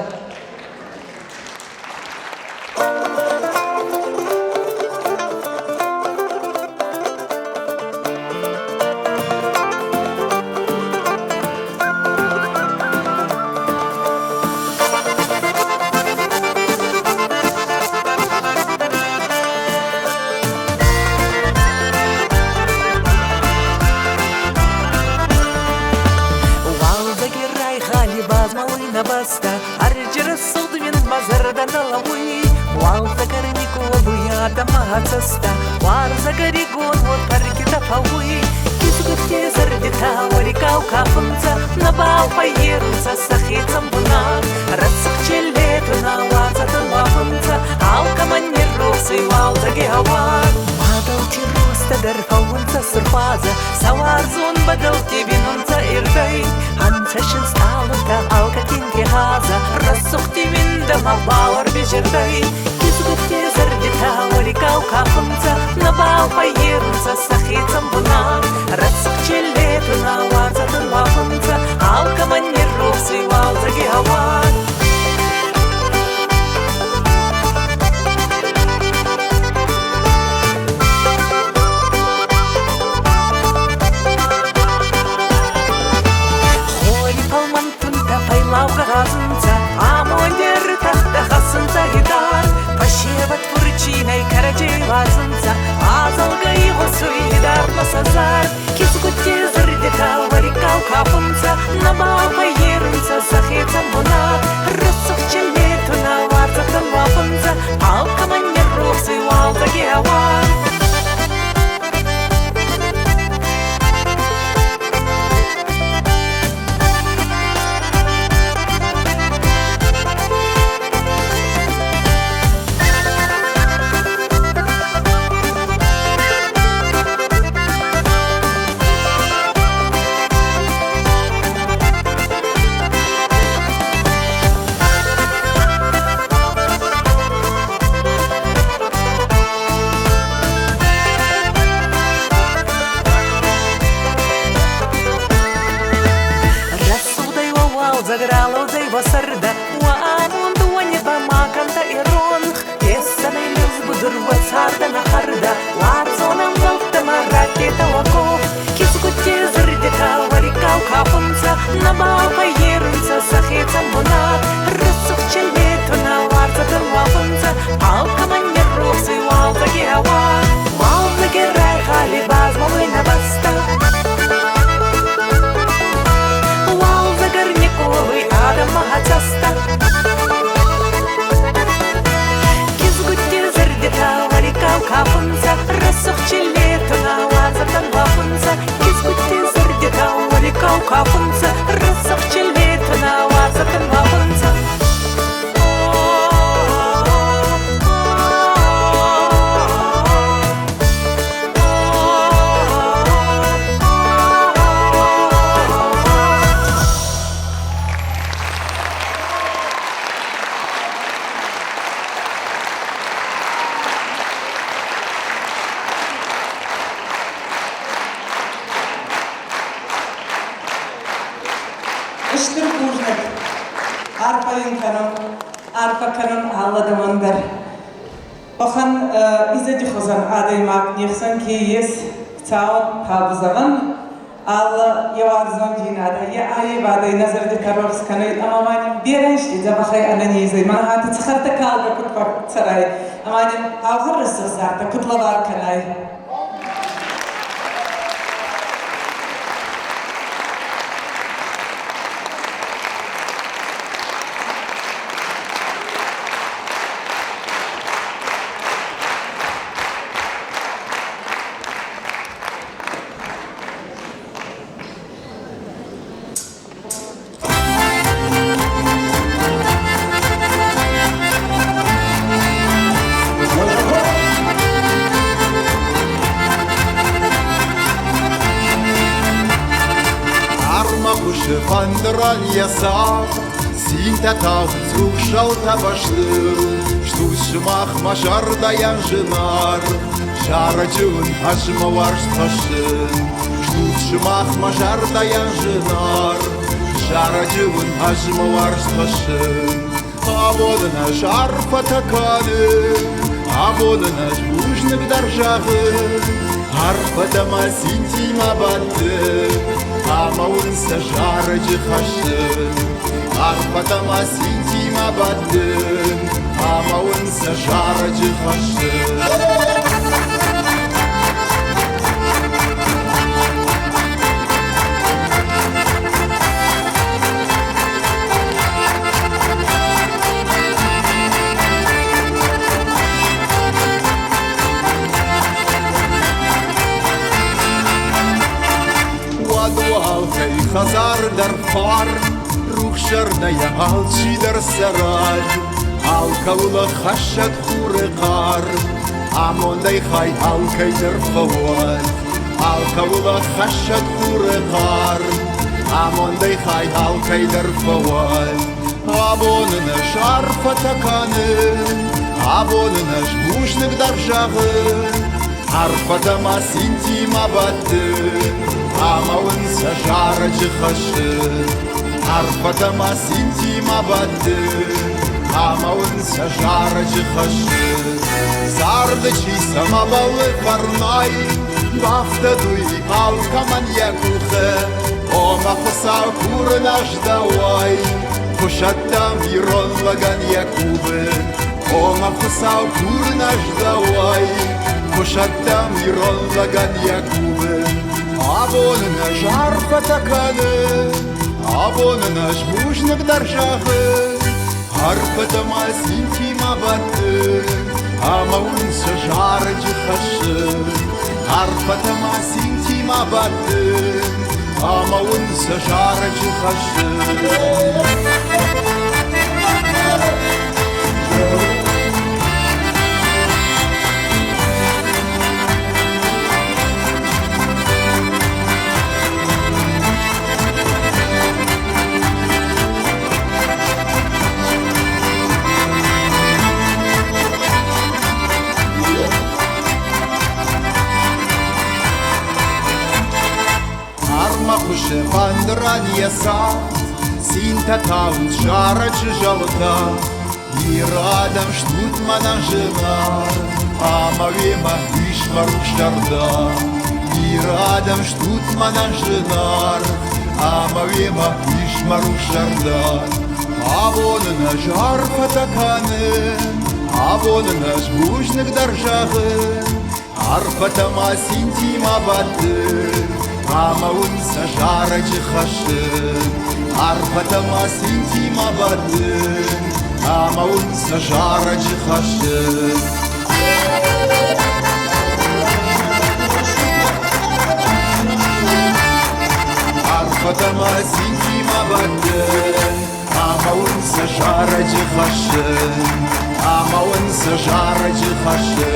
Варза горигон, вот парки топовые, кизгутки зардита, варикау кафунца, на бал поерунца, сахицам бунар, рацахчелету на вазатан вафунца, алкаманнерусы, валзаги авар. Бадал тируста дарфаунца сурфаза, саварзун бадал тибинунца ирдай, анцашин сталута, алкатинки хаза, рассухти виндама бауар бежирдай. Кизгутки зардита, варикау кафунца, на бал поерунца, сахицам бунар, рацахчелету на вазатан вафунца, алкаманнерусы, валзаги авар. Вазынца, азалга его суидар масазар, кизгутти зардита, варикау кафунца, на бал поерунца, сахицам бунар, рассухчелету на варзатан вафунца, алкаманнерусы, валзаги авар. заграла дай васарда Уамон дуани бамаканта иронх Ессана илюз будурва царда на харда Лацонам валта маракета вако Кискути зрдика варикау капунца Набапа ерунца сахеца монат Рысух челету на варца тылвапунца Алкаманьер росы валта геава Валта герай хали базмовый на баста Горняковый Адам Махацаста Кизгутти зырдика варикау капунца Рассух челету на вазатан вапунца Кизгутти зырдика варикау капунца Рассух челету на вазатан вапунца Arpa kanun ağladım der. Bakan izledi xozan adaymak nixsan ki yes çağın tabuzağın Allah yavarzan cinada ya ayı vaday nazarda karvaks kanayı ama manim dirençli zabakay ananizay mana hatı çıkarta kalga kutpak saray ama manim ağır rısızarda kutlavar kanay. Фандеран ясав, синта тав зрушал табашты, штушмах машардаян женар, шарачун ашмавар шташын, штушмах машардаян женар, шарачун ашмавар шташын. Абонна шарфа таканы, абонна жбужник даржавы, арфатама синтима баты. Амаунса жарыжы хашын Арпатама синтима батын Амаунса жарыжы хашын Хазар дар фар, рухшарная алчи дар сарай, алкаула хашат хуры қар, амондай хай алкай дар фавай, алкаула хашат хуры қар, амондай хай алкай дар фавай, абонына шарфа таканы, абонына жбушник дар жағы, арфатама синтима баты. Амаунса жарыжы хашын Арпатама синтима баты Амаунса жарыжы хашын Сардычи самабалы фарнай Бафта дуй алкаман якухы Ома хуса куры наш давай Кушаттам иронлаган якубы Ома хуса куры наш давай Кушаттам иронлаган якубы Абонына жарфа таканы, абонына жбужник даржағы, арпатама синтима баты, амаунса жарыжы хашын, арпатама синтима баты, амаунса жарыжы хашын. Фандран яса, Синта таут жара чжалта И радом ждут мана жена А мавема ишмарук шарда И радом ждут мана жена А мавема ишмарук шарда А вон наш арфа таканы А вон наш бужник даржагы Арфатама синтима баты Амаун сажара джихаши Арфатама синтима баты Амаун сажара джихаши Арфатама синтима баты Амаун сажара джихаши Амаун сажара джихаши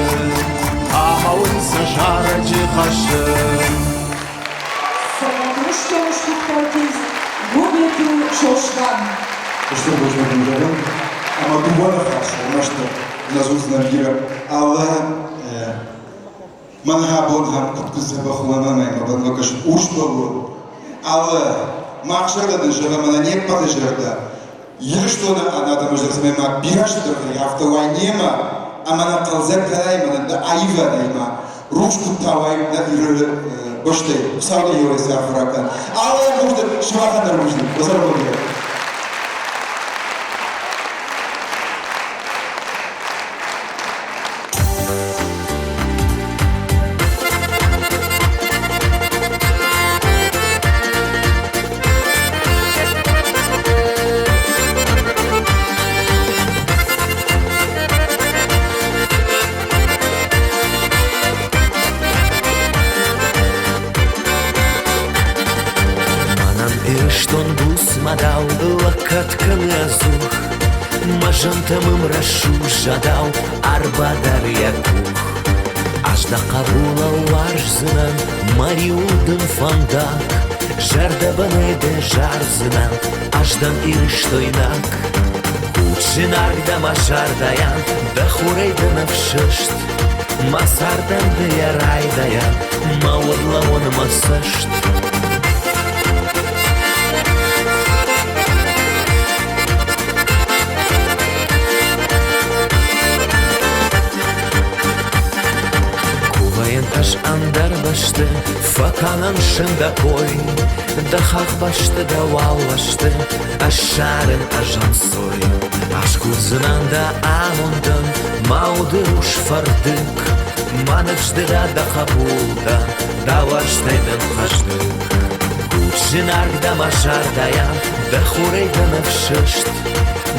Амаун сажара джихаши Что можно говорить? Ama duvara karşı olmuştu nazuzna bira. Allah manha bon ham kutkuzza bakhlana ma ban vakash ushbavu. Allah mahşerda da jagama не подожерда. Или что она там уже смема бирашта я автовайнема, а мана қалза калаймана да айва дайма. Ручку тавай да иры башты. Сауда еврейсы афракан. Allah может швахадар может. Базарбоги. Мажантамым рашу жадау арбадар якух Ажда кабула ларжзынан мариудын фандак Жарда банеде жарзынан аждан ирыштойнак Кучинарда мажардаян да хурейдан авшышт Масардан да ярайдаян мауырла он масышт Аш андар башты, факанан шында кой Дахах башты давал башты, ашарын ажан сой Аш кузынан да амондан, мауды уш фардык Маныкшдыра да кабулда, даваштайдан хаштык Кучинарда машардаян, да хурейдан авшышт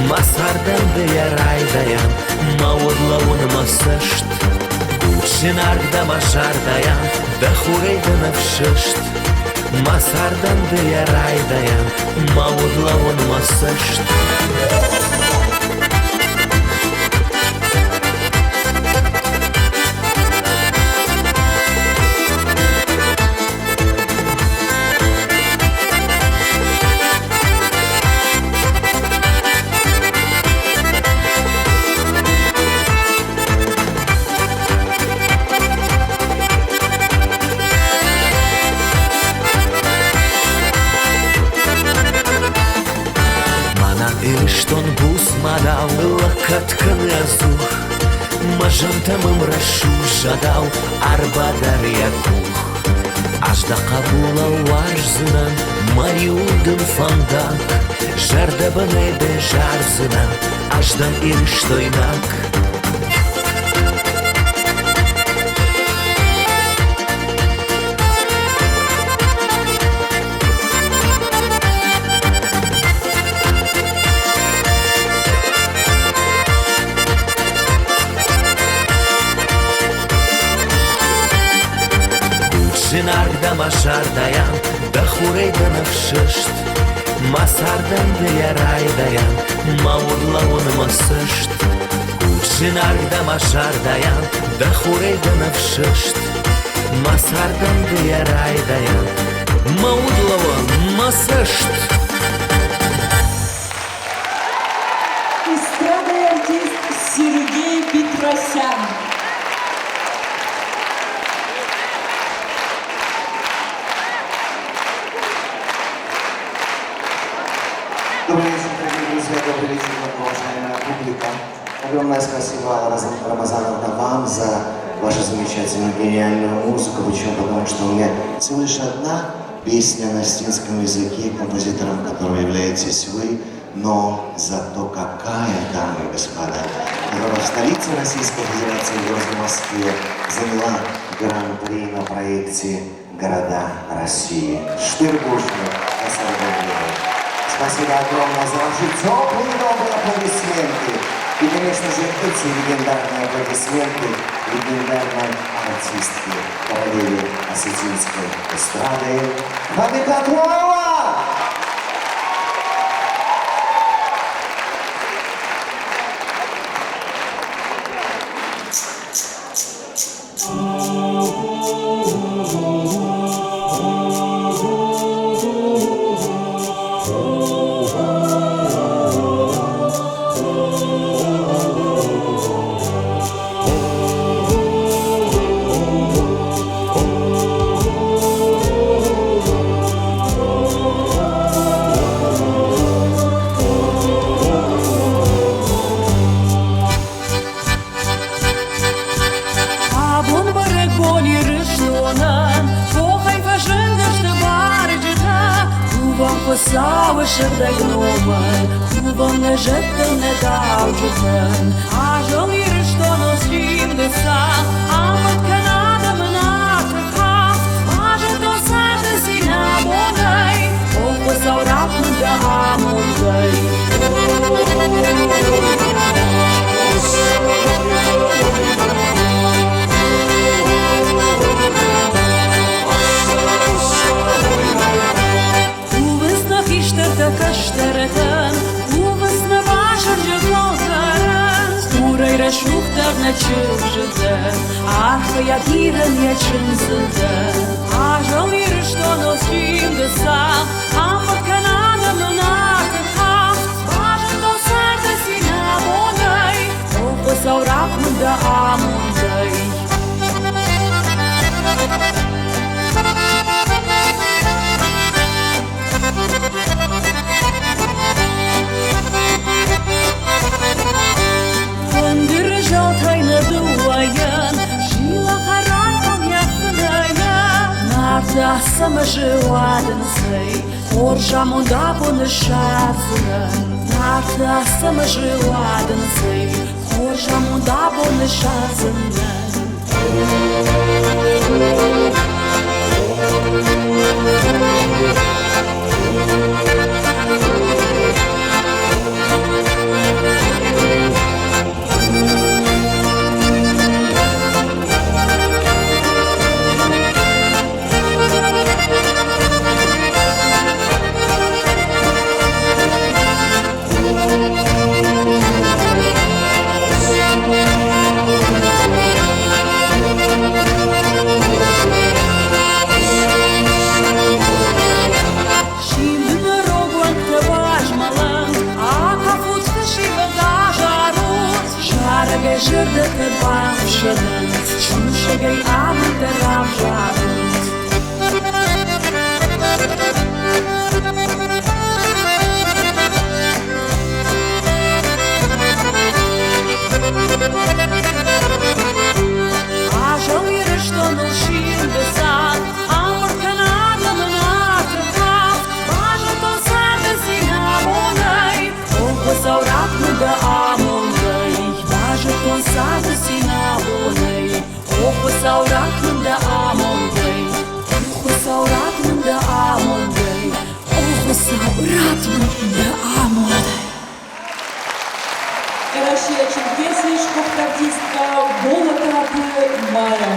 Масардан да ярайдаян, мауырла он масышт Шинарда машардаян, да хурейдан авшышт Масардан да ярайдаян, маудла он масышт Штон бус мадау лакаткан язух Мажантамым рашу жадау арбадар якух Ажда кабула ларжзынан мариудын фандак Жарда банеде жарзынан аждан ирыштойнак Шинарда машардаян, да хурейдан авшышт Масардан да ярайдаян, маурла он масышт Шинарда машардаян, да хурейдан авшышт Масардан да ярайдаян, маурла он масышт Эстрадный артист Сергей Петросян. Добрый вечер, дорогие друзья, добрый вечер, уважаемая публика. Огромное спасибо, Рамазан Алда, вам за вашу замечательную, гениальную музыку. Почему? Потому что у меня всего лишь одна песня на осетинском языке, композитором которого являетесь вы, но зато какая, дамы и господа, которая в столице Российской Федерации, в городе Москве, заняла гран-при на проекте «Города России». Штырбушный, спасибо огромное за ваши теплые и добрые аплодисменты. И, конечно же, эти легендарные аплодисменты легендарной артистки, королеве осетинской эстрады Фабика Туала! Savaşır da gnomay, kuvam ne jettin ne davcıtın. Ajal yürüşten o şimdi sağ, amut kanadımın artık. Ajal da sende sina bonay, o savratın da amunday. Kaşlardan uvasna başarca kolkaran Urayra şuhtarna çıжыda Архая тиран я чынзыда Ажал ирыштон осимды сам Ампат канадамын артын хам Бажын досарда сина бонай Оғы саурақмын да амындай Саможиладенцей, оржамон да понышазын. Нарта саможиладенцей, оржамон да понышазын. Жырды кырбамшының, шыншығай амынды рамжағын. Ажал еріштон ұлшинді сан, амыр канадымын артықап, бажы тосады сина онай, оғы саурақмынды амындай. Ton sazı sina olay, oku savratında amonday, oku savratında amonday, oku savratında amonday. Хорошая черкесия, шкофтартистка Болотапы Майя.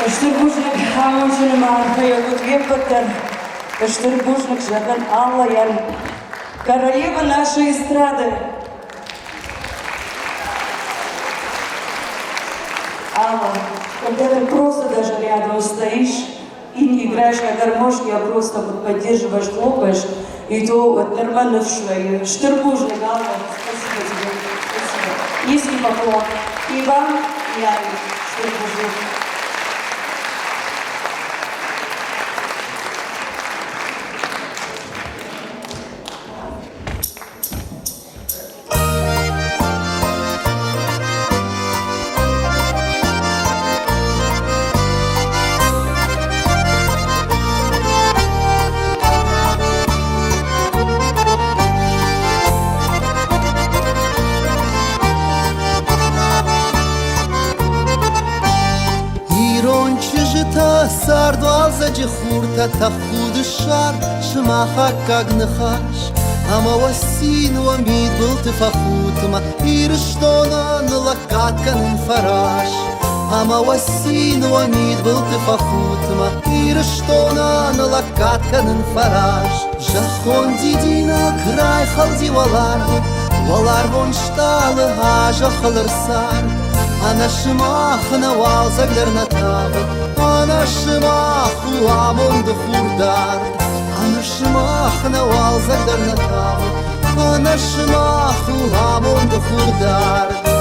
Штырбужник хамамшыным архая гудгепаттар, штырбужник жаган Алла ян, королева нашей эстрады. Алла, когда ты просто даже рядом стоишь и не играешь на гармошке, а просто вот поддерживаешь, хлопаешь, и то вот нормально в швее. Штырбужник, Алла, спасибо тебе, спасибо. Низкий поклон и вам, и Алле, Штырбужник. خورتا تخود الشار شما حقق نخاش اما وسين وميد بلت فخوت ما يرشتونا نلقات كان فراش اما وسين وميد بلت فخوت ما يرشتونا نلقات كان فراش جاخون ديدينا كراي خلدي والار вон шталы ажа хылырсар Ана шымахына валзагдар на табы Ана шымаху амонды хурдар Ана шымахына валзагдар на табы Ана шымаху амонды хурдар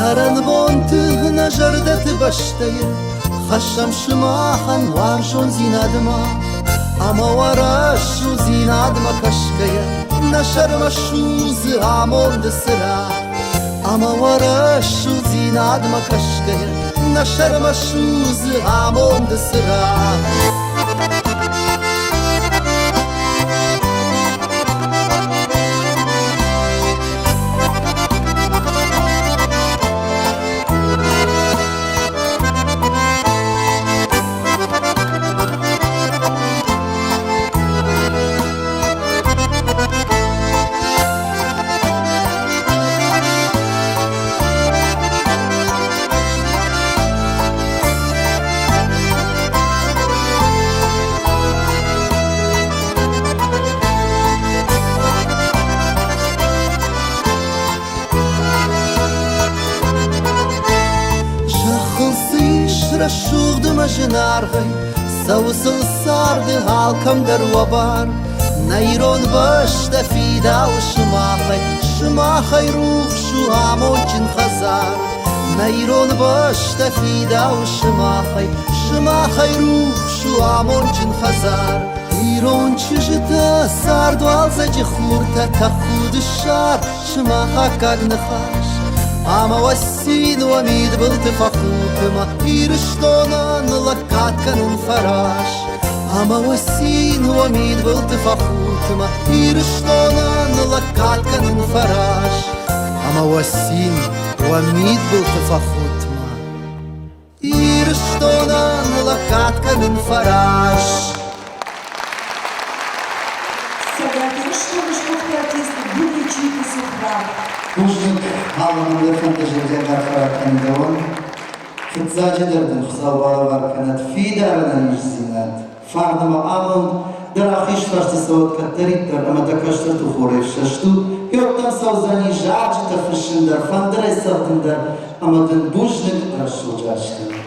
Саран вон тыгна жардаты баштайы Хашам шымахан варшон зинадыма Ама варашу зинадыма кашкая Нашарма шузы амонды сыра Ама варашу зинадыма кашкая Нашарма шузы амонды сыра Шугды мажинаргай, саусыл сарды алкам дарвабар. Найрон башта фидау шымахай рух шу амончин хазар. Найрон башта фидау шымахай рух шу амончин хазар. Ирон чижита сарду алзаджи хурта тахуды шар, шымаха как нахаш. Ама васин вамид был ты фахутыма Ирштона налакат канун фараш Ама васин вамид был ты фахутыма Ирштона налакат канун фараш Ама васин вамид был ты фахутыма Ирштона налакат канун фараш Нужник алымында фантажия гарфаракан давон Кытзаджидерден хсалбалавар канат фидарынан ижзинат Фардама алын дарахиш фаштасават каттариттар Ама такаштар тухорев шашту Йоттан саузани жаджита фышиндар Фандарай савдиндар Ама дын бужник рашылжаштар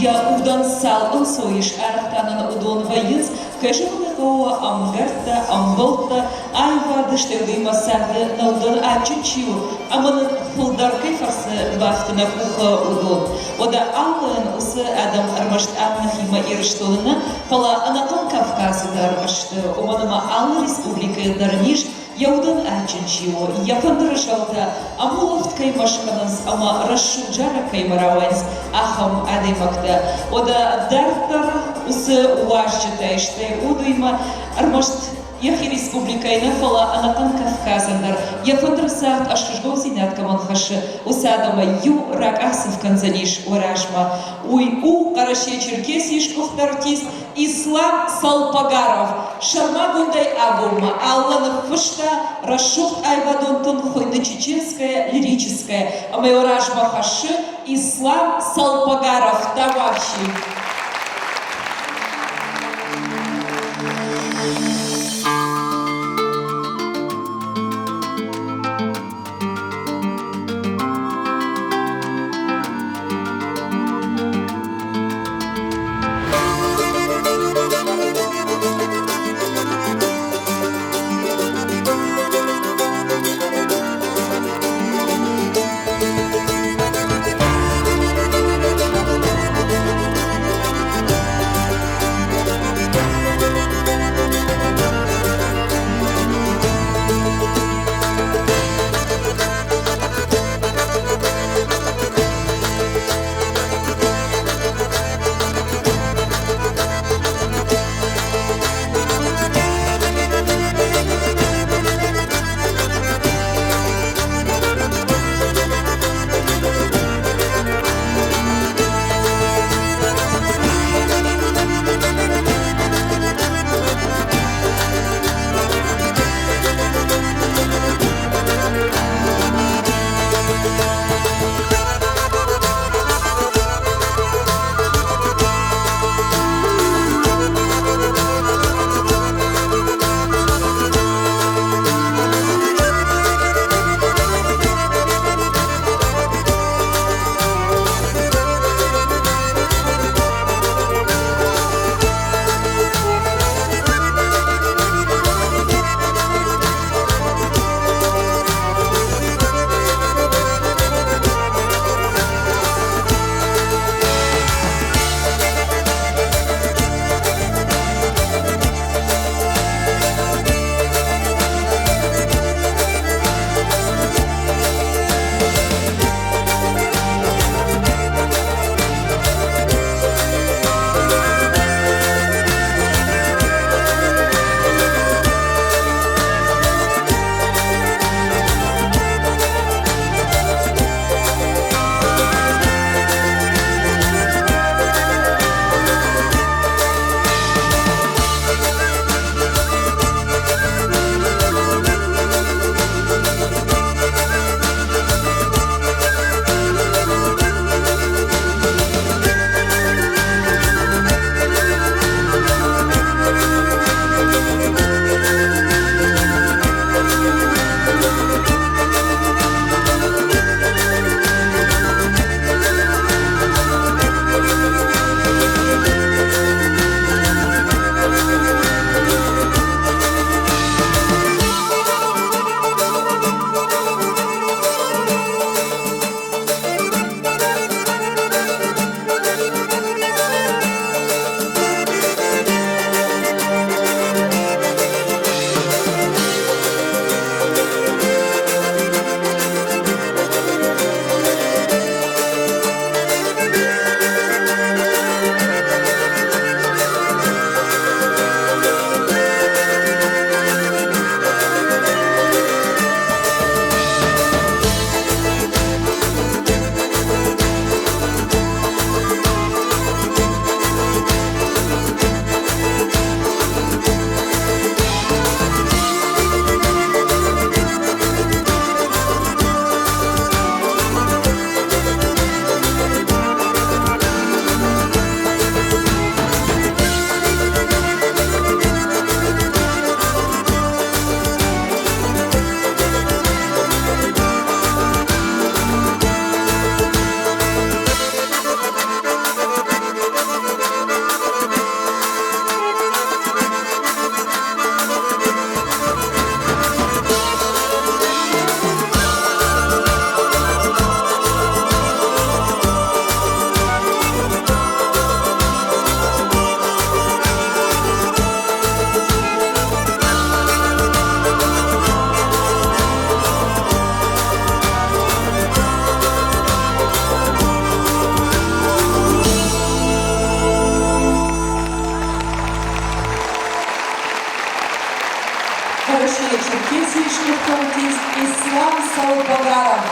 Я удан сал он соиш арахтанан удон вайыз Кэшевны хоа амгарта амболта Айва дыштевды масарды на удон ачучиу Аманы хулдаркай фарсы бафтына куха удон Ода алын усы адам армашт аннахима ирштолына Пала анакон Кавказыда армашты Оманыма алы республика дарниш Яудан ачучиу Япандырышалта Амуловт каймашканыз Ама расшуджара каймаравайз Ахам адаймакта Ода дартар усы уважчытай Штай удуйма армашт Яхи республикайна фала анакан Кавказандар Япандырсарт ашкыжгон зинат каманхашы Усадама ю рак асов канзаниш уражма Уй у караше черкесиш кухтартист Ислам Салпагаров Шарма гундай агума Аллана фышта Рашухт айвадонтон хойна чеченская лирическая А мой уражма хаши Ислам Салпагаров Товарищи артист Ислам Саудбагаров.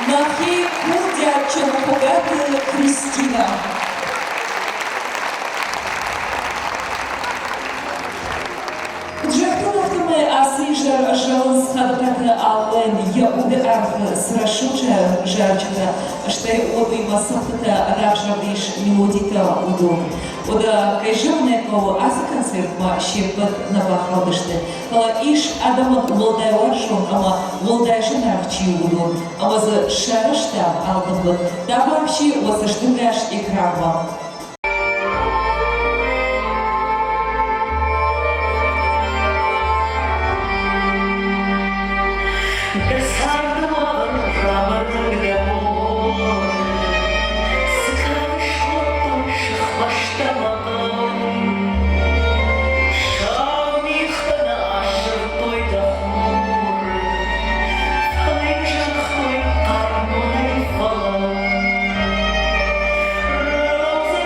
Нахи Кудя Чернопогатая Кристина. Джахтулахтаме асижар жалын схадката ален яуды арфы срашуча жарчата, штай оды масахта ражабиш мелодика удом. Ода кайжавне кого асы концерт ма шепот на бахалдышты. Кала иш адамын лолдай варшон, ама лолдай женарчи удом. Ама за шарышта алдымлык, да вообще осыштыгаш экранма. Rose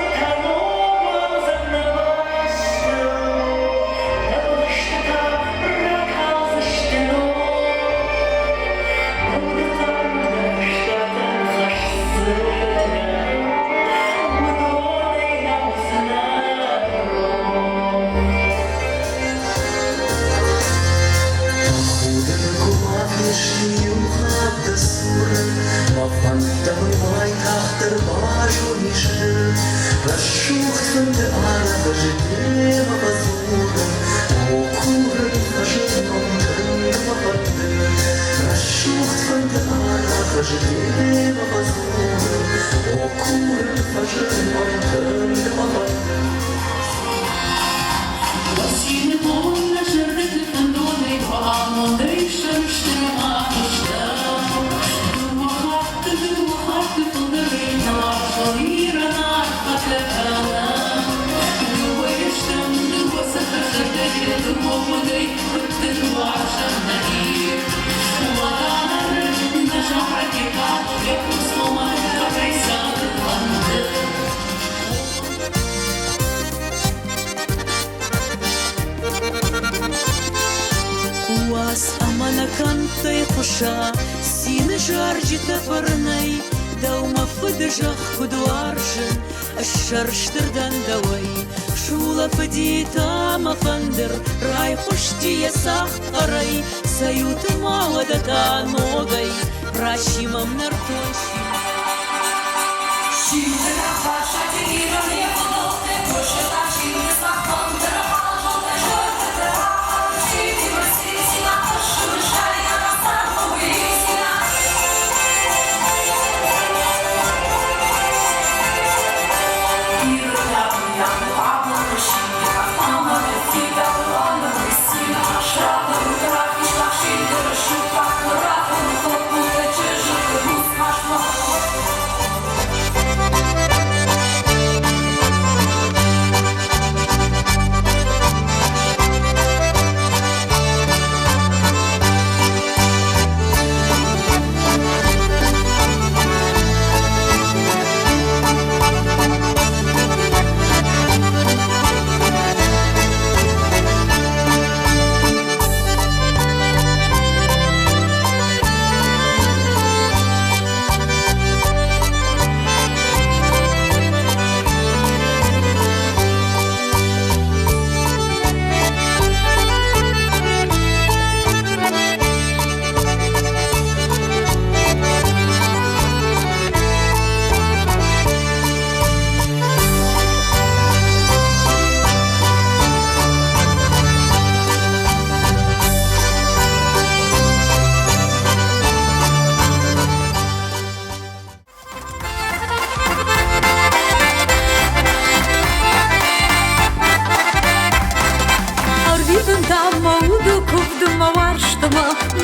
Amanakantai khuša, sine žaržita parnai, dauma fudžach kuduaržin, aš šarštirdan davai, šūla padėta mafander, rai khuštyje sacharai, sajuta maladata nogai, prašymam nartoši. Šindra vaša tėra nevalokte, košeta šindra sachander,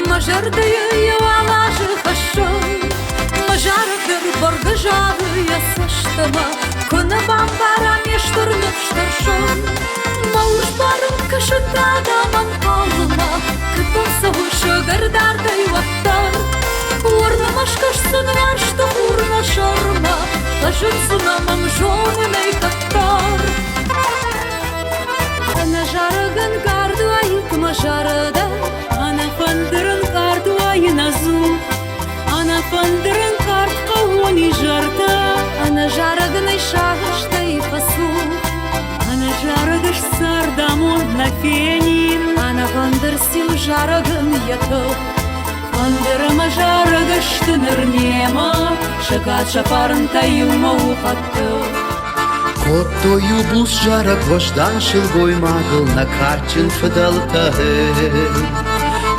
Мажардая юалажы хашон, мажарdır боргажавы ясаштама, кона бамбара мештурнув штаршон, мауш барым кашытада манкалыма, кыпым савышы гардардай ваттар, урна машкашсын варшты урна шарма, лажын сунамам жонынай каттар. Ана жарыгын гарду айык мажарыда, Ana fandırın kardı ayın azul, ana fandırın kart kavuni jarda, ana жарыгны шагыштай пасу, ana жарыгыш сардамон на фенин, ana фандыр сил жарыгын якыл, фандырыма жарыгыш тынырнема, шыкат шапарын тайылма ухатты. Коттою бус жарак вождан шылгой магыл на карчин фыдалтахы.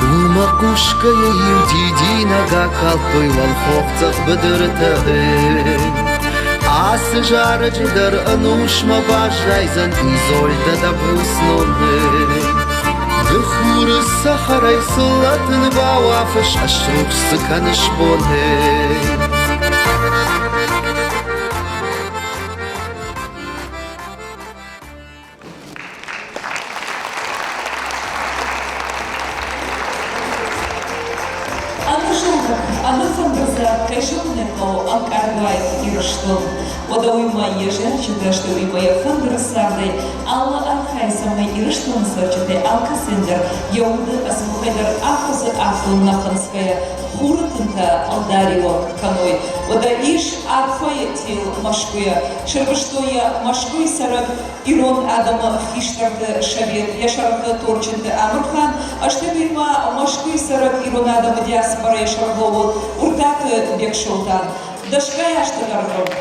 Умакушкая юдидинага калтой волховцах быдыртахы. Асы жарыжыдар анушма бажайзан изольда да бусноны. Дыхуры сахарай сылатын бауафыш ашруксы каныш боны. Анна фандаза, кайшумненко, анкардвай, ирштон. Ода уйма ежен, читая, что уйма я фандер сарды, алла архай самой ирыштон сочеты, алка сендер, яуды асмухайдер афазы афун наханская, Хуртынта алдарио каной. Ода иш арфая тил машкуя. Шербаштоя машкуй сарак ирон адама хиштарды шавет. Яшарда торчинты Амурхан. А что бирма машкуй сарак ирон адама диаспора яшардловод. Уртаты бекшолтан. Дашкая что даргом.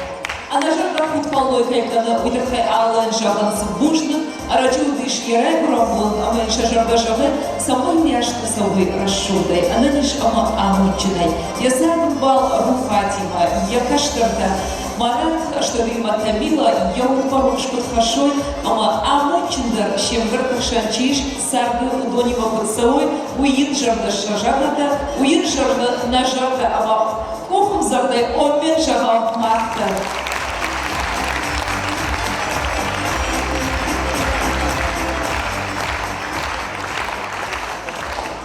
Она же рахут полой, когда уйдахай аллан жаганцы бужны, а раджу дыш ерай гробун, а мы шажарда жавы, самой няшка совой расшудай, она лишь ама амучиной. Я задам бал руфатима, я каштарда, марат, что вима тамила, я упаруш подхашой, ама амучиндар, чем верташанчиш, сарды удонива под совой, уин жарда шажагада, уин жарда нажарда, ама кохум зардай, омен жагам марта.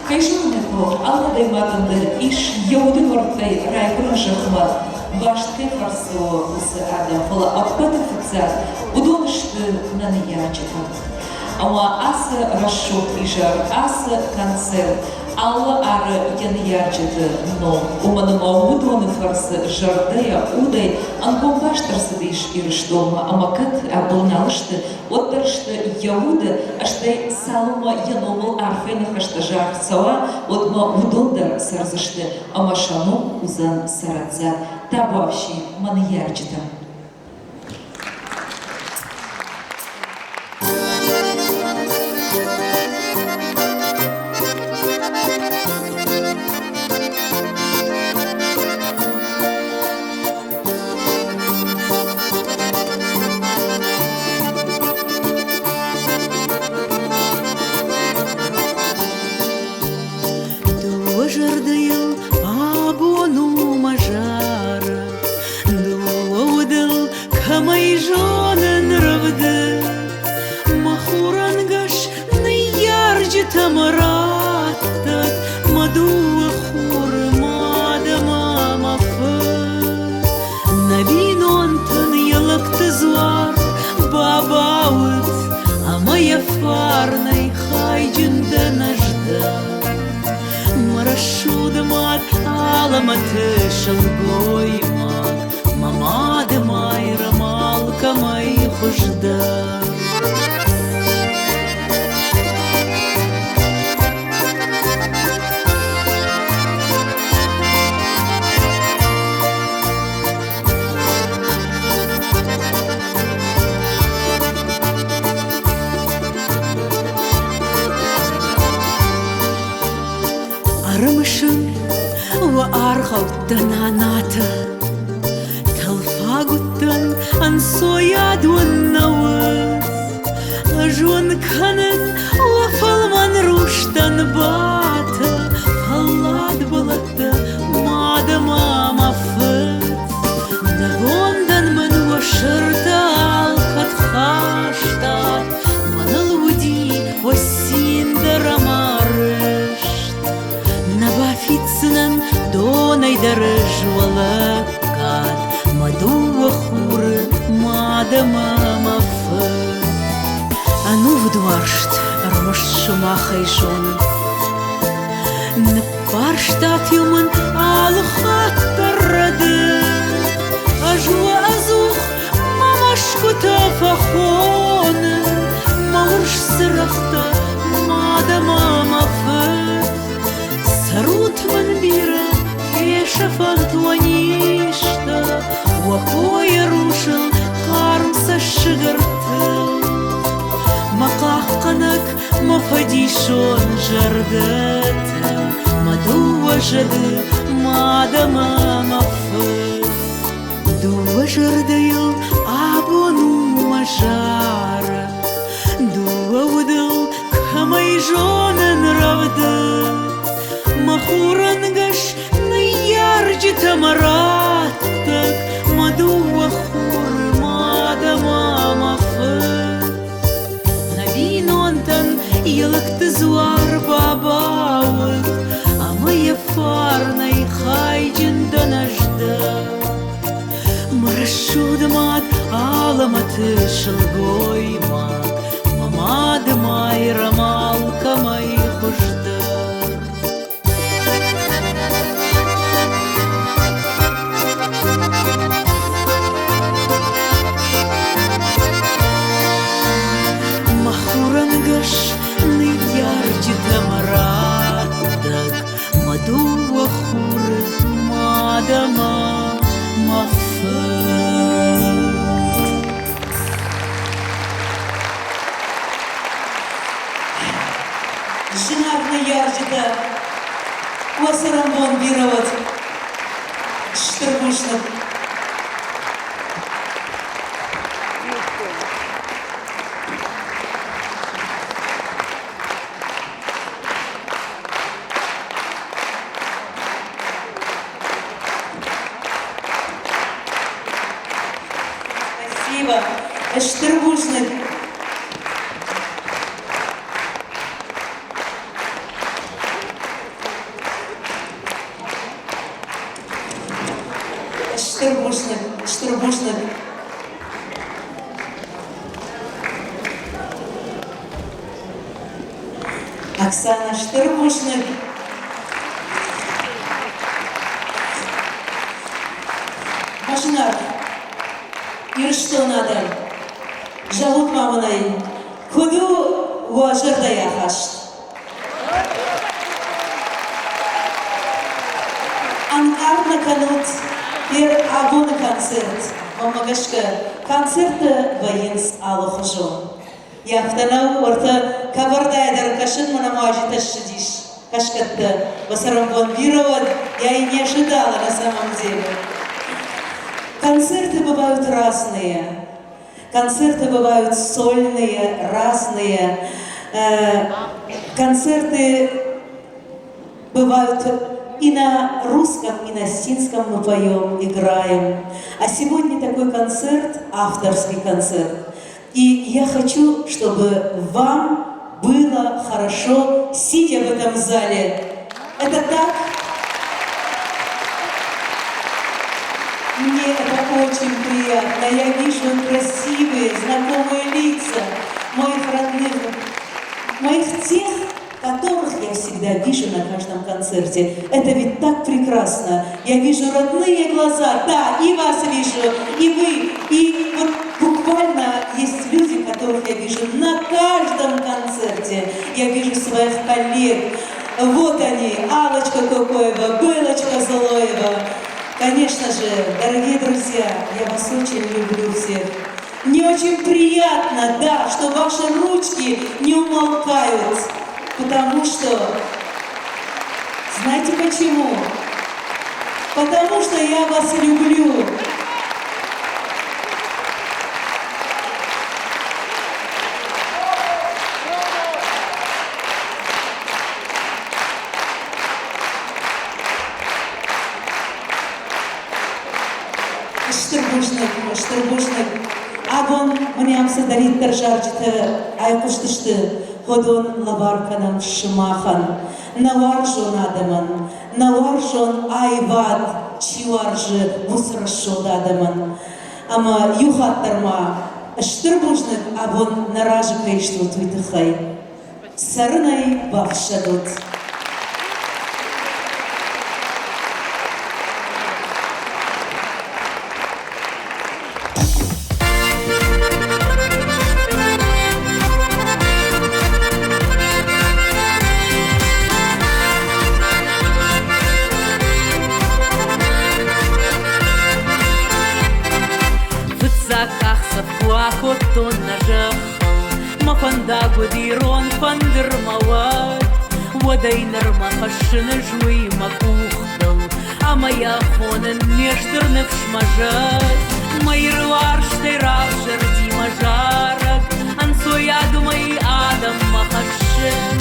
Кайшунеко, алла даймадандыр, иш яуды гортай, райкура жахма, башты фарсо усы адам, фола аппаты фуцат, удонышты на неячета. Ама асы расшок ижар, асы концерт, алла ары яньячеты, но уманама удоны фарсы жардая удай, анком баштарсы диш ирыштома, ама как абылналышты, оттарышты яуды, аштай салума яномыл арфейных ашта жарсава, отма удондар сарзышты, ама шану узан сарадза, табавши маньячета. Жардаял абону мажара, дуаудал камай жонен равды, махурангаш наярджи тамараттат, мадуа хуры мадама мафы, набинонтан ялакты звар, бабауд, а моя фарной хайджинда нажда. Марашудамат аламаты шалгоймак, мамады майра малка май хужда. Армышын ва архауттан аната, талфагуттан ансоядуан навыз, ажуан канын ва фалман руштан бата, фаллад балатта мадама мафыз, давондан мен ва шырта алкат хаштат, манал уди ва синдарамары. Набафицнан донай дарыжвала кат, мадуа хуры мадама мафы. Ану вдваршт армашт шумахай жон, напарштат юман алхат тарады, ажуа азух мамашку тафахоны, мауш сырахта мадама мафы. Сарут манбира, ешафан туаништа, вахоя рушил, кармса шигарты. Макахканак, мафадишон жардата, мадуа жады, мадама мафы. Дуа жардаял, абону мажара, дуа удал, камай жонен равда. Махурангаш наярджи тамараттак, мадуа хуры мадама мафы. Навинонтан ялакты зуар бабауд, а моя фарной хайджин да нажда. Марашудама шылгойма, мамады майра малка май хушдар. Махурангаш ныярчи тамараддаг, мадуа хуры мадама мафы. Жинарны яржыда Уасарамбон бировать штырмышных. Спасибо. Штырмышных. Штырмышных. Оксана Штырмышных. Машинар, и что надо? Жалут маманой. Худу уажерда яхаш. Анкарна канут. Пер абуны концерт. Мамагашка. Концерты военс алухажон. Яхтанау орта кабардайдар кашин манамажи ташидиш. Кашкатта. Васарамбон бировать я и не ожидала на самом деле. Концерты бывают разные. Концерты бывают сольные, разные. Концерты бывают и на русском, и на синском мы поем, играем. А сегодня такой концерт, авторский концерт. И я хочу, чтобы вам было хорошо, сидя в этом зале. Это так? Мне это очень приятно. Я вижу красивые, знакомые лица моих родных, моих тех, которых я всегда вижу на каждом концерте. Это ведь так прекрасно. Я вижу родные глаза, да, и вас вижу, и вы. И вот буквально есть люди, которых я вижу на каждом концерте. Я вижу своих коллег. Вот они, Аллочка Кукоева, Белочка Злоева. Конечно же, дорогие друзья, я вас очень люблю всех. Мне очень приятно, да, что ваши ручки не умолкают. Потому что, знаете почему? Потому что я вас люблю. Штырбушник. Агон мне амсадарит таржарджита айкуштышты. Ходон лаварканам шимахан. Наваржон адаман. Наваржон айват чиваржи вусрашо дадаман. Ама юхаттарма. Штырбушник агон наражика ишту туйтыхай. Сарнай бахшадут. Котон нажах, маханда гудирон фандер мават, водайнер махашины жуй макухдал, а моя хонен мештерны вшмажат, мои рварштай равшер димажарак, ансоя думай адам махашен,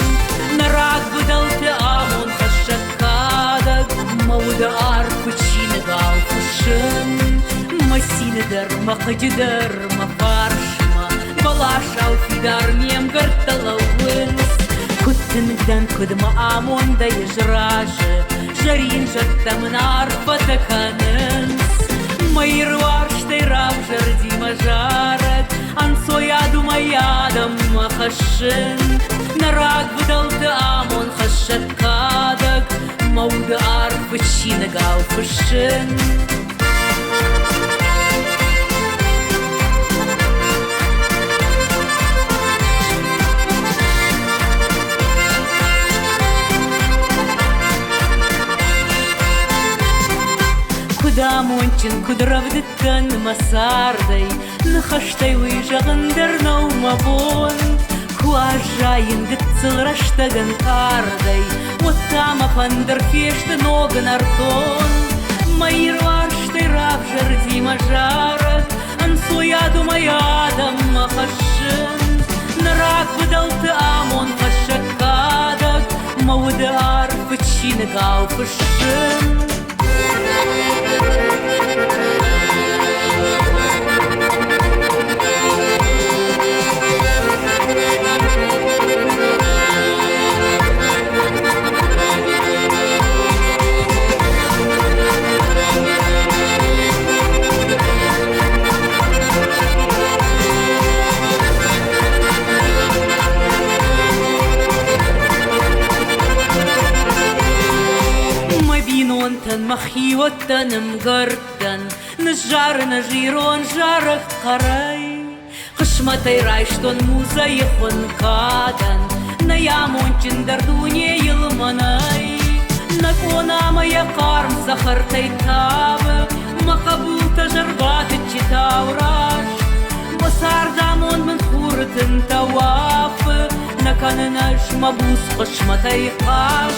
нарак выдал ты амон хашакадак, мауда аркучины галфушен. Масинедер, махадидер, мафаршма, балашау фидар, немгар талауэнс. Куттендан кудма амон да ежраже, жарин жаттамнар патаканэнс. Майрвар штай рабжар димажарак, Ансояду маядам махашин Нарак бдалты амон хашакадак Мауды арфышины галфышин Куда мончин кудравдыттан масардай Нахаштай выжағындар наумабон Куажайын гыцылраштаган кардай Оттама пандар фешты ноган артон Майырварштай равжар дима жарак Ансояду маядам махашын Нарак выдалты амон хашакадак Мауды арфычины галфышын Мабинонтан махиоттан мгартан Нажар нажирон жарах карай Хышматай райштон муза ехон кадан На ямончин дардуне елманай Накона моя карм сахартай тавы Махабулта жарбаты читаураш Басардамон мен хуртын тавафы Наканынаш мабус хышматай хаш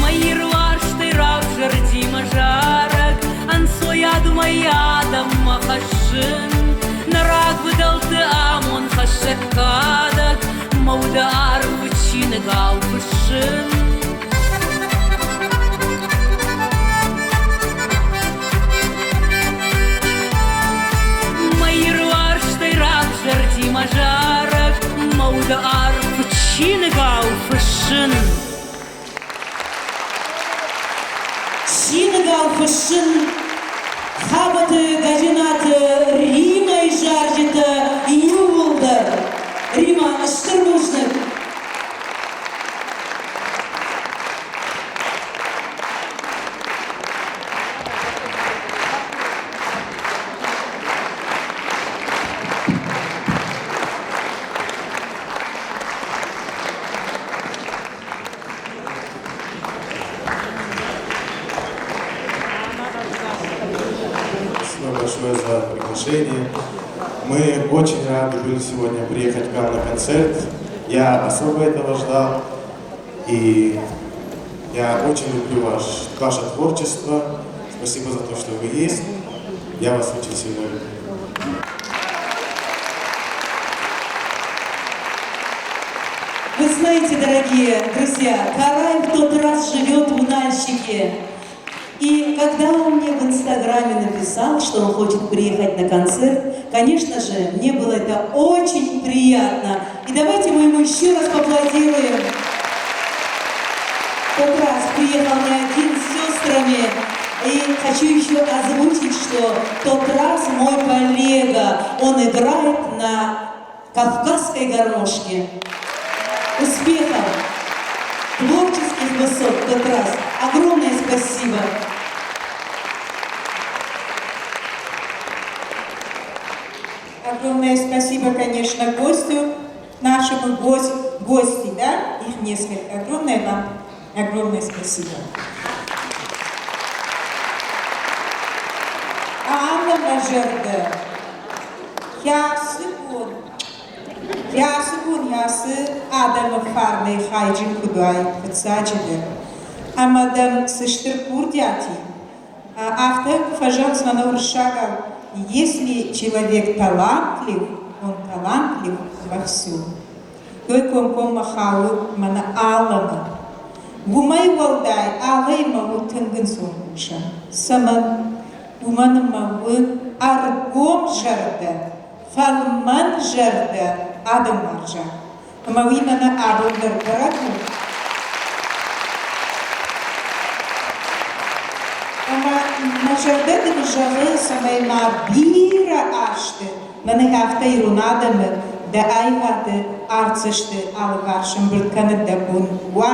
Майырварштай равжар дима жарак Ансояду маядам махашын Нарак выдалты амон хашакадак Мауды арфычины галфышын Майырварштай равжар дима жарак Мауды арфычины галфышын Шингал фашин хабаты гадинаты Рима и жаржита Юлда Рима Штырмужник. Большое за приглашение. Мы очень рады были сегодня приехать к вам на концерт. Я особо этого ждал. И я очень люблю ваше творчество. Спасибо за то, что вы есть. Я вас очень сильно люблю. Вы знаете, дорогие друзья, Карай в тот раз живет в Нальчике. И когда он мне в Инстаграме написал, что он хочет приехать на концерт, конечно же, мне было это очень приятно. И давайте мы ему еще раз поаплодируем. В тот раз приехал не один с сестрами. И хочу еще озвучить, что в тот раз мой коллега, он играет на кавказской гармошке. Успехов, творческих высот в тот раз. Огромное спасибо. Огромное спасибо, конечно, гостю, нашему гости, да? Их несколько. Огромное вам, огромное спасибо. Анна Мажерда, ясы Адамов фармей хайджин кудуай подсачеды. А мадам сыштыр курдяти. Автор, пожалуйста, на уршага. Если человек талантлив, он талантлив во всем. Той ком махалу мана алама. Гумай валдай, алай маву тынгын соргуша. Саман гуман маву аргом жарда, фалман жарда, адам маржа. Маву мана абылдар бараку. Ама на жардадын жағы самай ма бира ашты. Мен хахта ирунадаме да айвате арцеште алгаршем брткане да бунва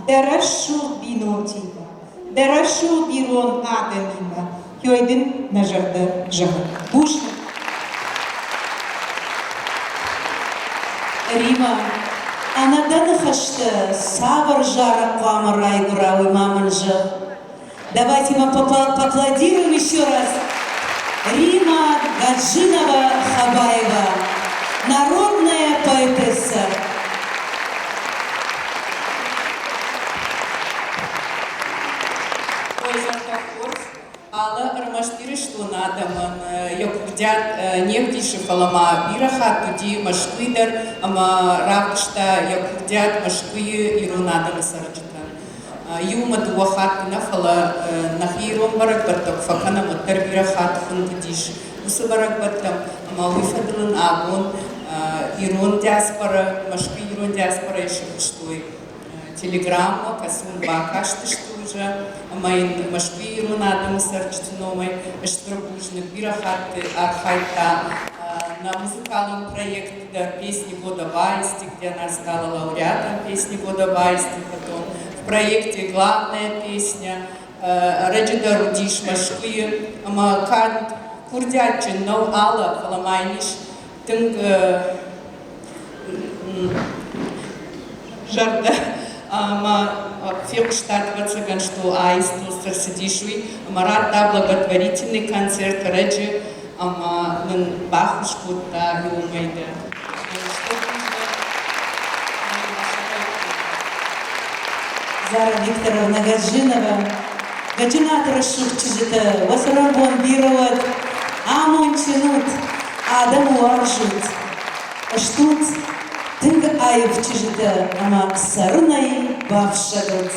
дерешу бинотива. Дерешу дирон адемима. Хойден нажарда жага. Бушна. Рима, она данахашта савар жара квамарай гурауи маманжа. Давайте мы поаплодируем еще раз. Рима Гаджинова-Хабаева, народная поэтесса. Алла рамаштири что надо, ман якурдят негдиши фалама бираха туди машкуидер, ама равшта якурдят машкуи ирунадам сарджитан. Юма дуахат нафала нахиром барак бартак факана маттар бирахат фун тудиш усабарак бартам, ама уйфадлан агон ирун диаспора, машкуи ирун диаспора еще пуштуй. Телеграмма, касун бакашты что уже, мои машпи рунадам сарчтиномой, эштрабужник бирахаты архайта на музыкальном проекте да, песни года Вайсти, где она стала лауреатом песни года Вайсти, потом в проекте главная песня Раджида Рудиш Машкуи, Макан Курдячин, но Алла Фаламайниш, Тынг Жарда. Ама фирм штатваться, что аисту сидишуй, ама рад благотворительный концерт Реджи, ама бахушку та юмайда. Зара Викторовна Гаджинова, Гаджинатора Шухчижита, Васарабон Бироват, Амон Чинут, Адаму Аржут, Аштут, Тынга айып чижита, ама сарынай бавшагыт.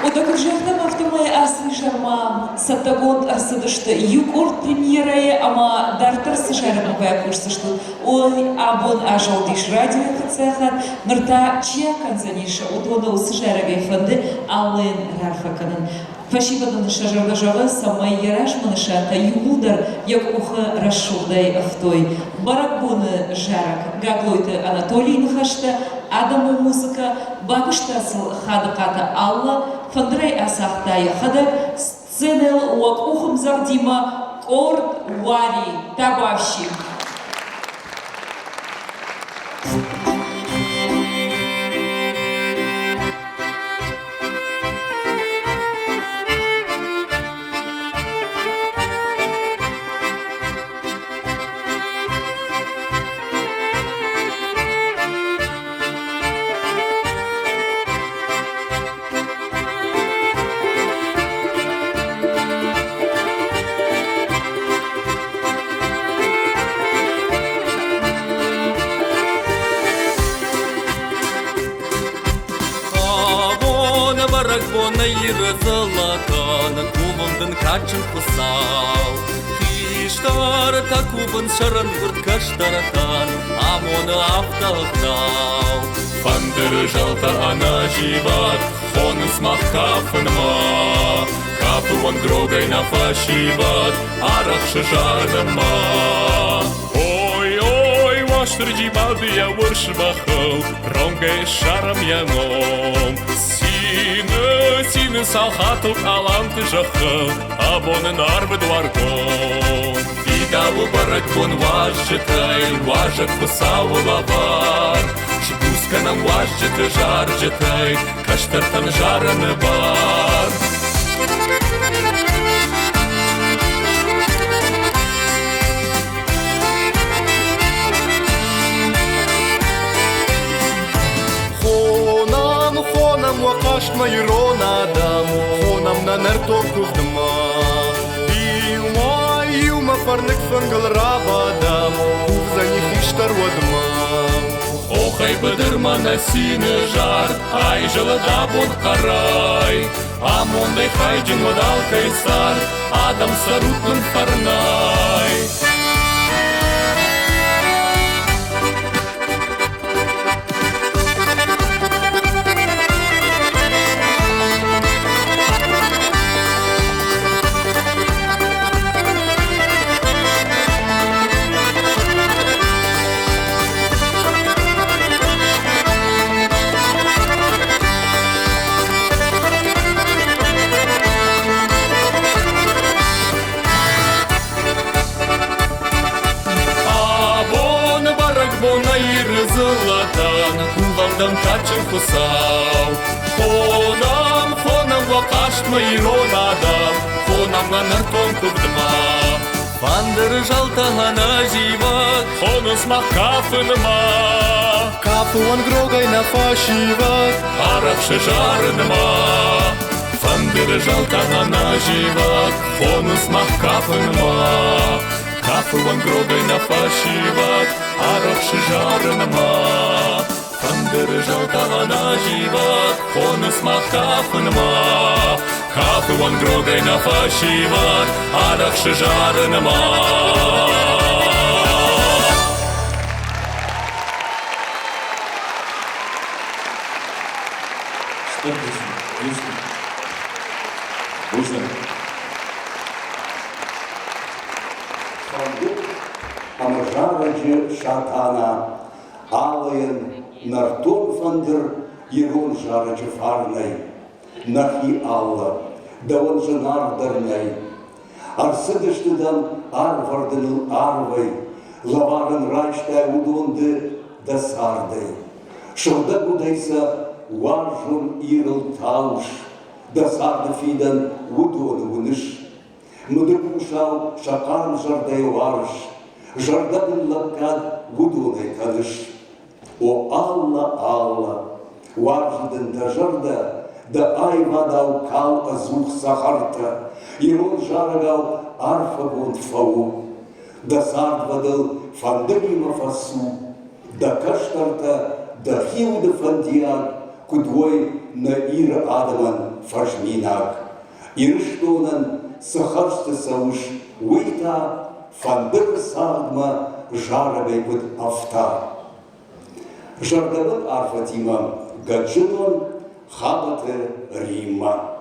Одак жахтам автомай арсын жарма, саптагон арсыдышты, юкорт премьерае, ама дартар сыжарым бая курсышты. Ой, абон ажалдиш радио хацахат, нырта чья канзаниша, удона усыжаравей фанды, алын рафаканын. Спасибо на шажаргажава, самай яраш манышата, юмудар, як уха расшурдай автой. Баракбуны жарак, гаглойты Анатолий нахашта, Адаму музыка, бабыштасыл хадаката Алла, фандрай асахтай хада, сценел уак ухам зардима, корд вари, табавщик. Золотан кумымдын качын кусал Хиштар такубын шырын вырт каштаратан Амоны авталықтау Фандыры жалта ана живат Хоныс мах кафын ма Кафы вон грогай на фашиват Арахшы жарным ма Ой-ой, ваштыр джибады я вырш бахыл Ронгай шарам яном Сины салхатук аланты жахыл, абонын арбы дварком. Видалу баракбон важжытай кусавы лавар Шбусканам важжыты жаржытай, каштартан жарыны бар Вакашма иронадам, хонам на нертокувдма. Илма фарник фангал рабадам, за них иштар вадма. Охай быдырмана сины жар, ай жылыда бон карай. Амондай хайджин вадал кайсар, адам сарутнын фарнай. дам тачен хусау. Хонам вакашт майрон адам, хонам ганартон кубдма. Вандер жалта хана живак, хонус махкафын ма. Кафу он грогай на фашивак, арах шежарын ма. Вандер жалта хана живак, хонус махкафын ма. Кафу он грогай на фашивак, арах шежарын ма. Вандер жалта хана живак, хонус махкафын ма. Кафу он грогай на фашивак, арах шежарын ма. Амажараджи шатана, алайын нартон фандыр, ерон жараджи фарнай. Нахи алла, да он же нардарнай. Арсыдыштыдан арвардыныл арвай, лаварын райштай удонды да сардай. Шылда гудайса варжун ирыл тауш, да сарды фидан удоны уныш. Мыдыр кушал шакарн жардай варыш, жардадын лапкад удонай таныш. О Алла, Алла, варжыдын да жарда, да айвадал кал азух сахарта, ирон жарагал арфа гунд фау, да сардвадал фандырима фасу, да каштарта, да хилда фандиак, кудвой на ира адаман фажминак. Ирыштонан сахаршты сауш уйта, фандыр сардма жарагай гуд афта. Жардабыт арфатима гаджинон, хабаты Римма.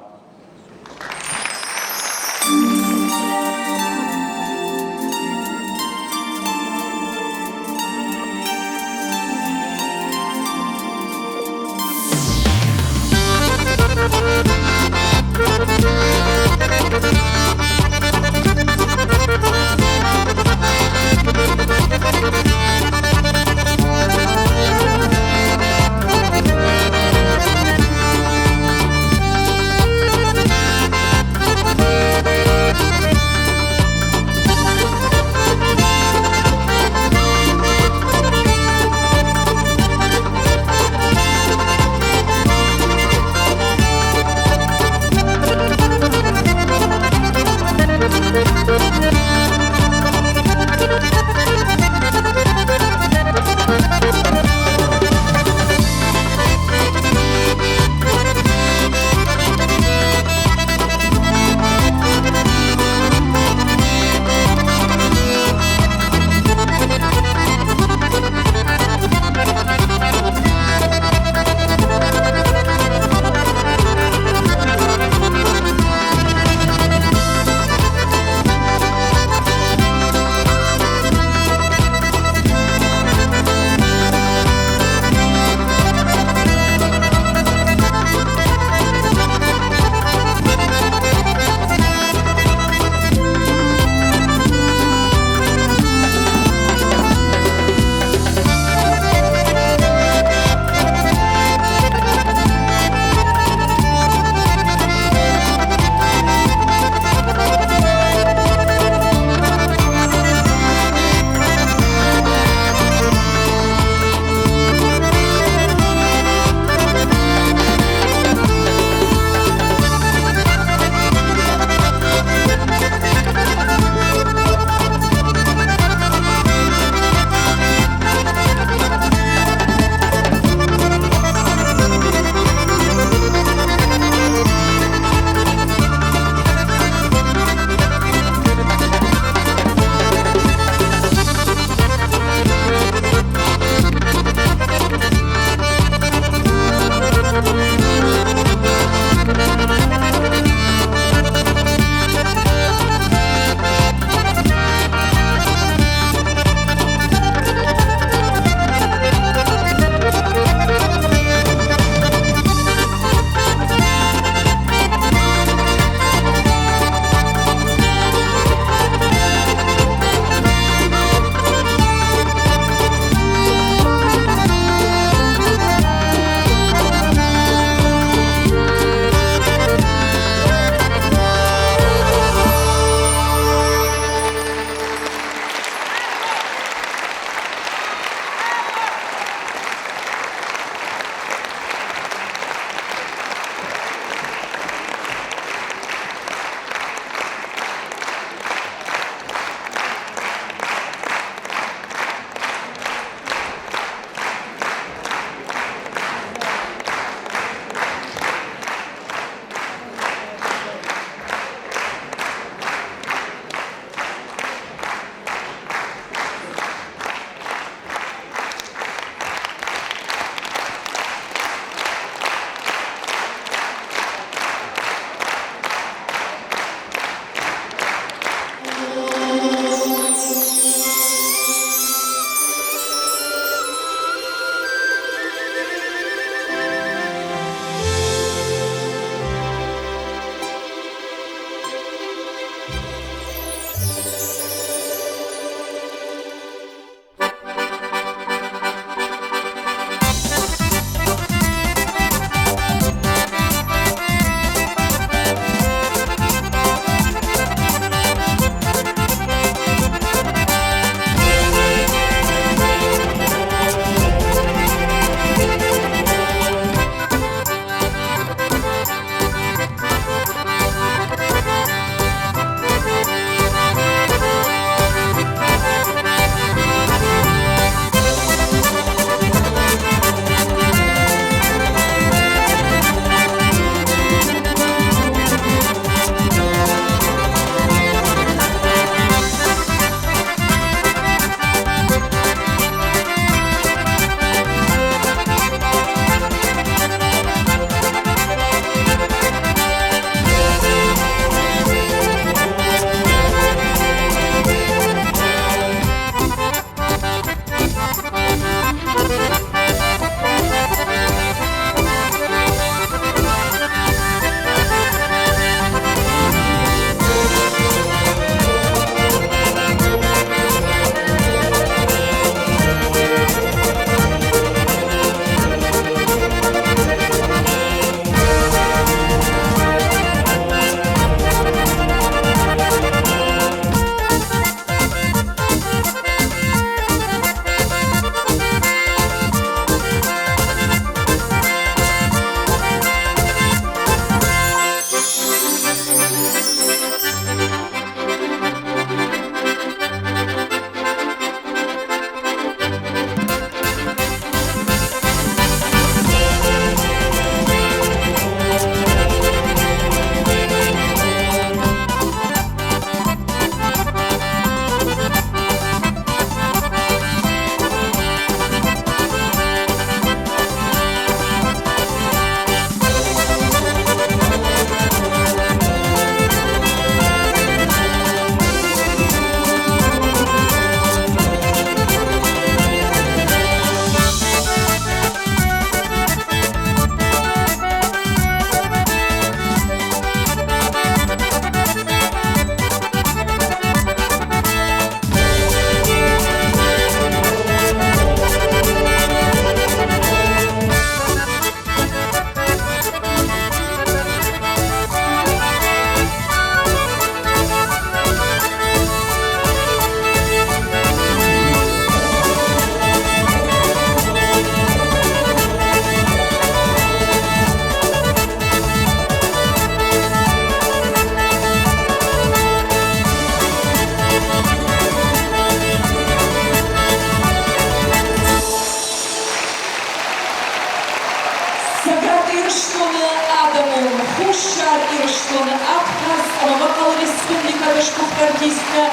Ирштоны Адаму, Хушар Ирштоны Абхаз, Амавакал Республика Решкуфтардийска,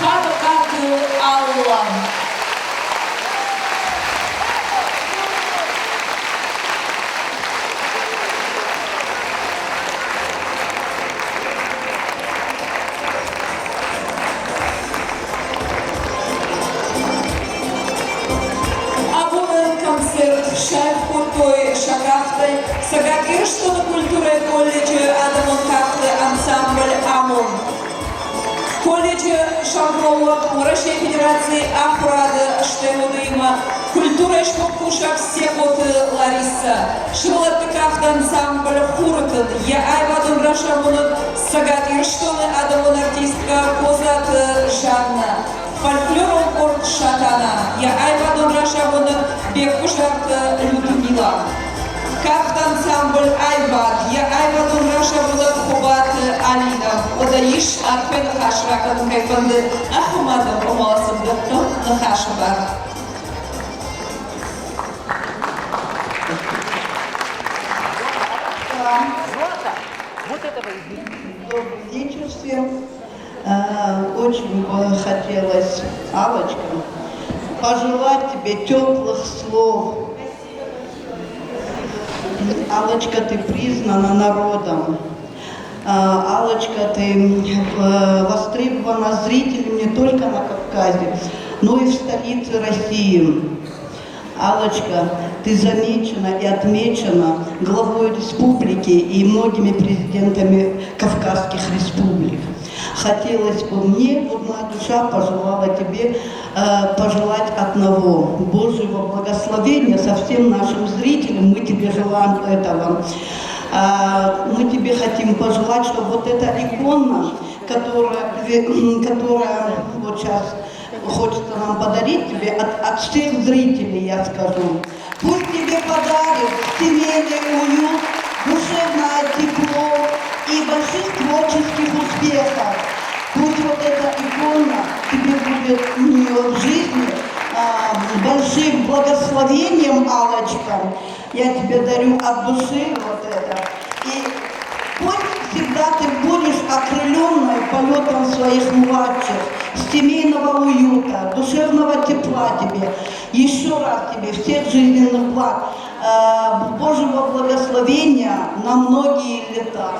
Хадакат Аллам. Шайхуртой Шакафтой, Сагакир, что на культуре колледжа Адамон Кафты, ансамбль Амон. Колледжа Шамрова, Российской Федерации Ахрада, Штемудыма, культура Шмокушак, Секот Лариса, Шилатты Кафты, ансамбль Хуртан, Я Айвадун Рашамунат, Сагакир, что на Адамон артистка Козат Жанна. Фольклором Корт Шатана, Я Айвадун Рашамунат, Бекушак Людмила. Кафт ансамбль Айвад, Я Айвадун Рашамунат, Хубат Алина. Одаиш Арпен Хашракан Кайфанды, Ахумадам Умаласам Доктор Нахашаба. Добрый вечер всем. Очень бы хотелось, Аллочка, пожелать тебе теплых слов. Аллочка, ты признана народом. Аллочка, ты востребована зрителем не только на Кавказе, но и в столице России. Аллочка, ты замечена и отмечена главой республики и многими президентами Кавказских республик. Хотелось бы мне, вот моя душа пожелала тебе пожелать одного, Божьего благословения со всем нашим зрителям. Мы тебе желаем этого. Мы тебе хотим пожелать, чтобы вот эта икона, которая вот сейчас хочется нам подарить тебе от всех зрителей, я скажу. Пусть тебе подарит семейный уют, душевное тепло и больших творческих успехов. Пусть вот эта икона тебе будет в жизни большим благословением, Аллочка. Я тебе дарю от души вот это. И пусть всегда ты будешь окрыленной полетом своих младших, семейного уюта, душевного тепла тебе. Еще раз тебе всех жизненных благ, Божьего благословения на многие лета.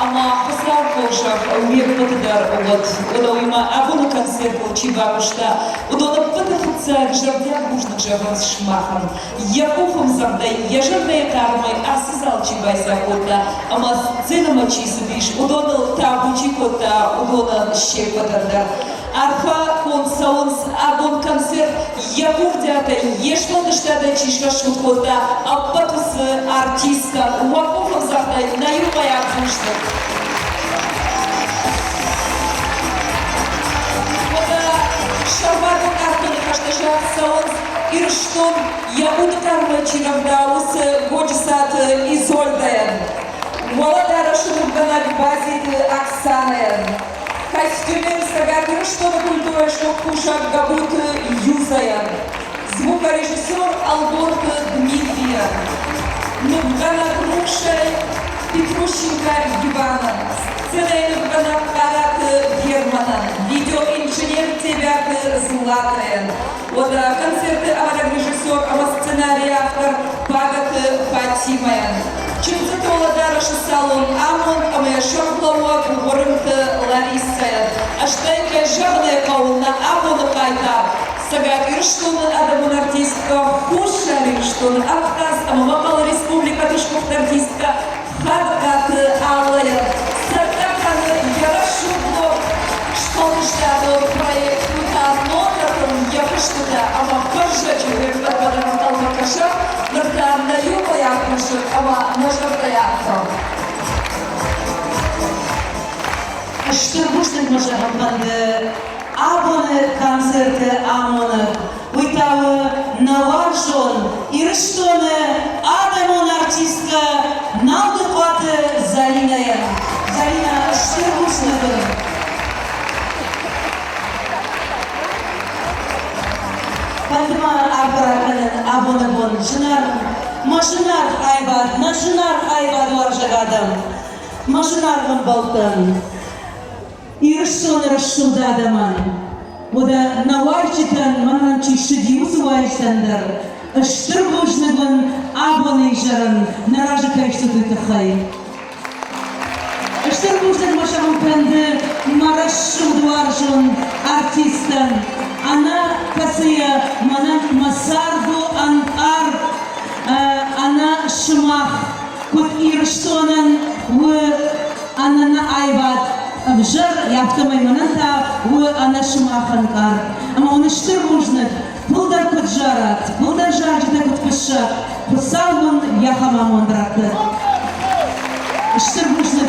Ама хусар колшав уйек патыдар вот удалыма абуну концерт чибакушта удона патыхца жардяк бушных жабас шмахан якухом завдай я жардая кармай асызал чибайся кота ама сцена чисыдыш удона табучи кота удона щек патырдар арфа консаунс абун концерт якух дята ешмандыштада чишка шуткота аппатысы артистка уакухом завдай наюмая бушты. Шарбату картаны хашташа саунс ирштон якуты кармы чигавдаус годжисат изольдаен. Молодая шумгана базит Оксанаен. Костюмер Сагатыр, что на культуре, что кушак габут Юзаян. Звукорежиссер Алборт Дмитрия. Нубгана Крушай Петрущенко Ивана. Сцена Нубгана Карат Германа. Видеоинженер Тебят Златаен. Вот концерты авторежиссер, сценарий автор Пагат Фатимаян. Чемпионата Дараша салон Амон, а моя шарплова говорит Лариса. А что это жадная кауна Амона кайта? Сагат Ирштун Адамон артистка Хушар Ирштун Абхаз, а Мамакал Республика Решкуфтардийска Хадкат Аллая. Сагакан Ярашубло Школштадо проект Кутанотом Яхаштуда, а Махажа человек Бадамакал Макаша. Даю пояркушу, ама можно пояркам. Штырбушник може банды абоны концерты амоны уйтавы наваржон ирштоны Адамон артистка налды куаты Залинаен. Залина Штырбушнигы. Абон, жинар, машинар айбад, нашинар айбад варжагадам, машинаргам балтан. И расшудадаман. Ода навайчитан, манан чишидиус вайштандар. Штырбужнаган абоны жаран, наража кайштуды тахай. Штырбужнаг машаман пенде, марашуд варжун артистан. Она касая манан масарду ан она шмах, кот ирштонан в анана айбад. Абжар яфтамай мананта в она шмахан кар. Ама он штырбужнаг. Пулдар кот жарат, пулдар жаржита кот пешак, пусалман яхамамон дракты. Штырбужнаг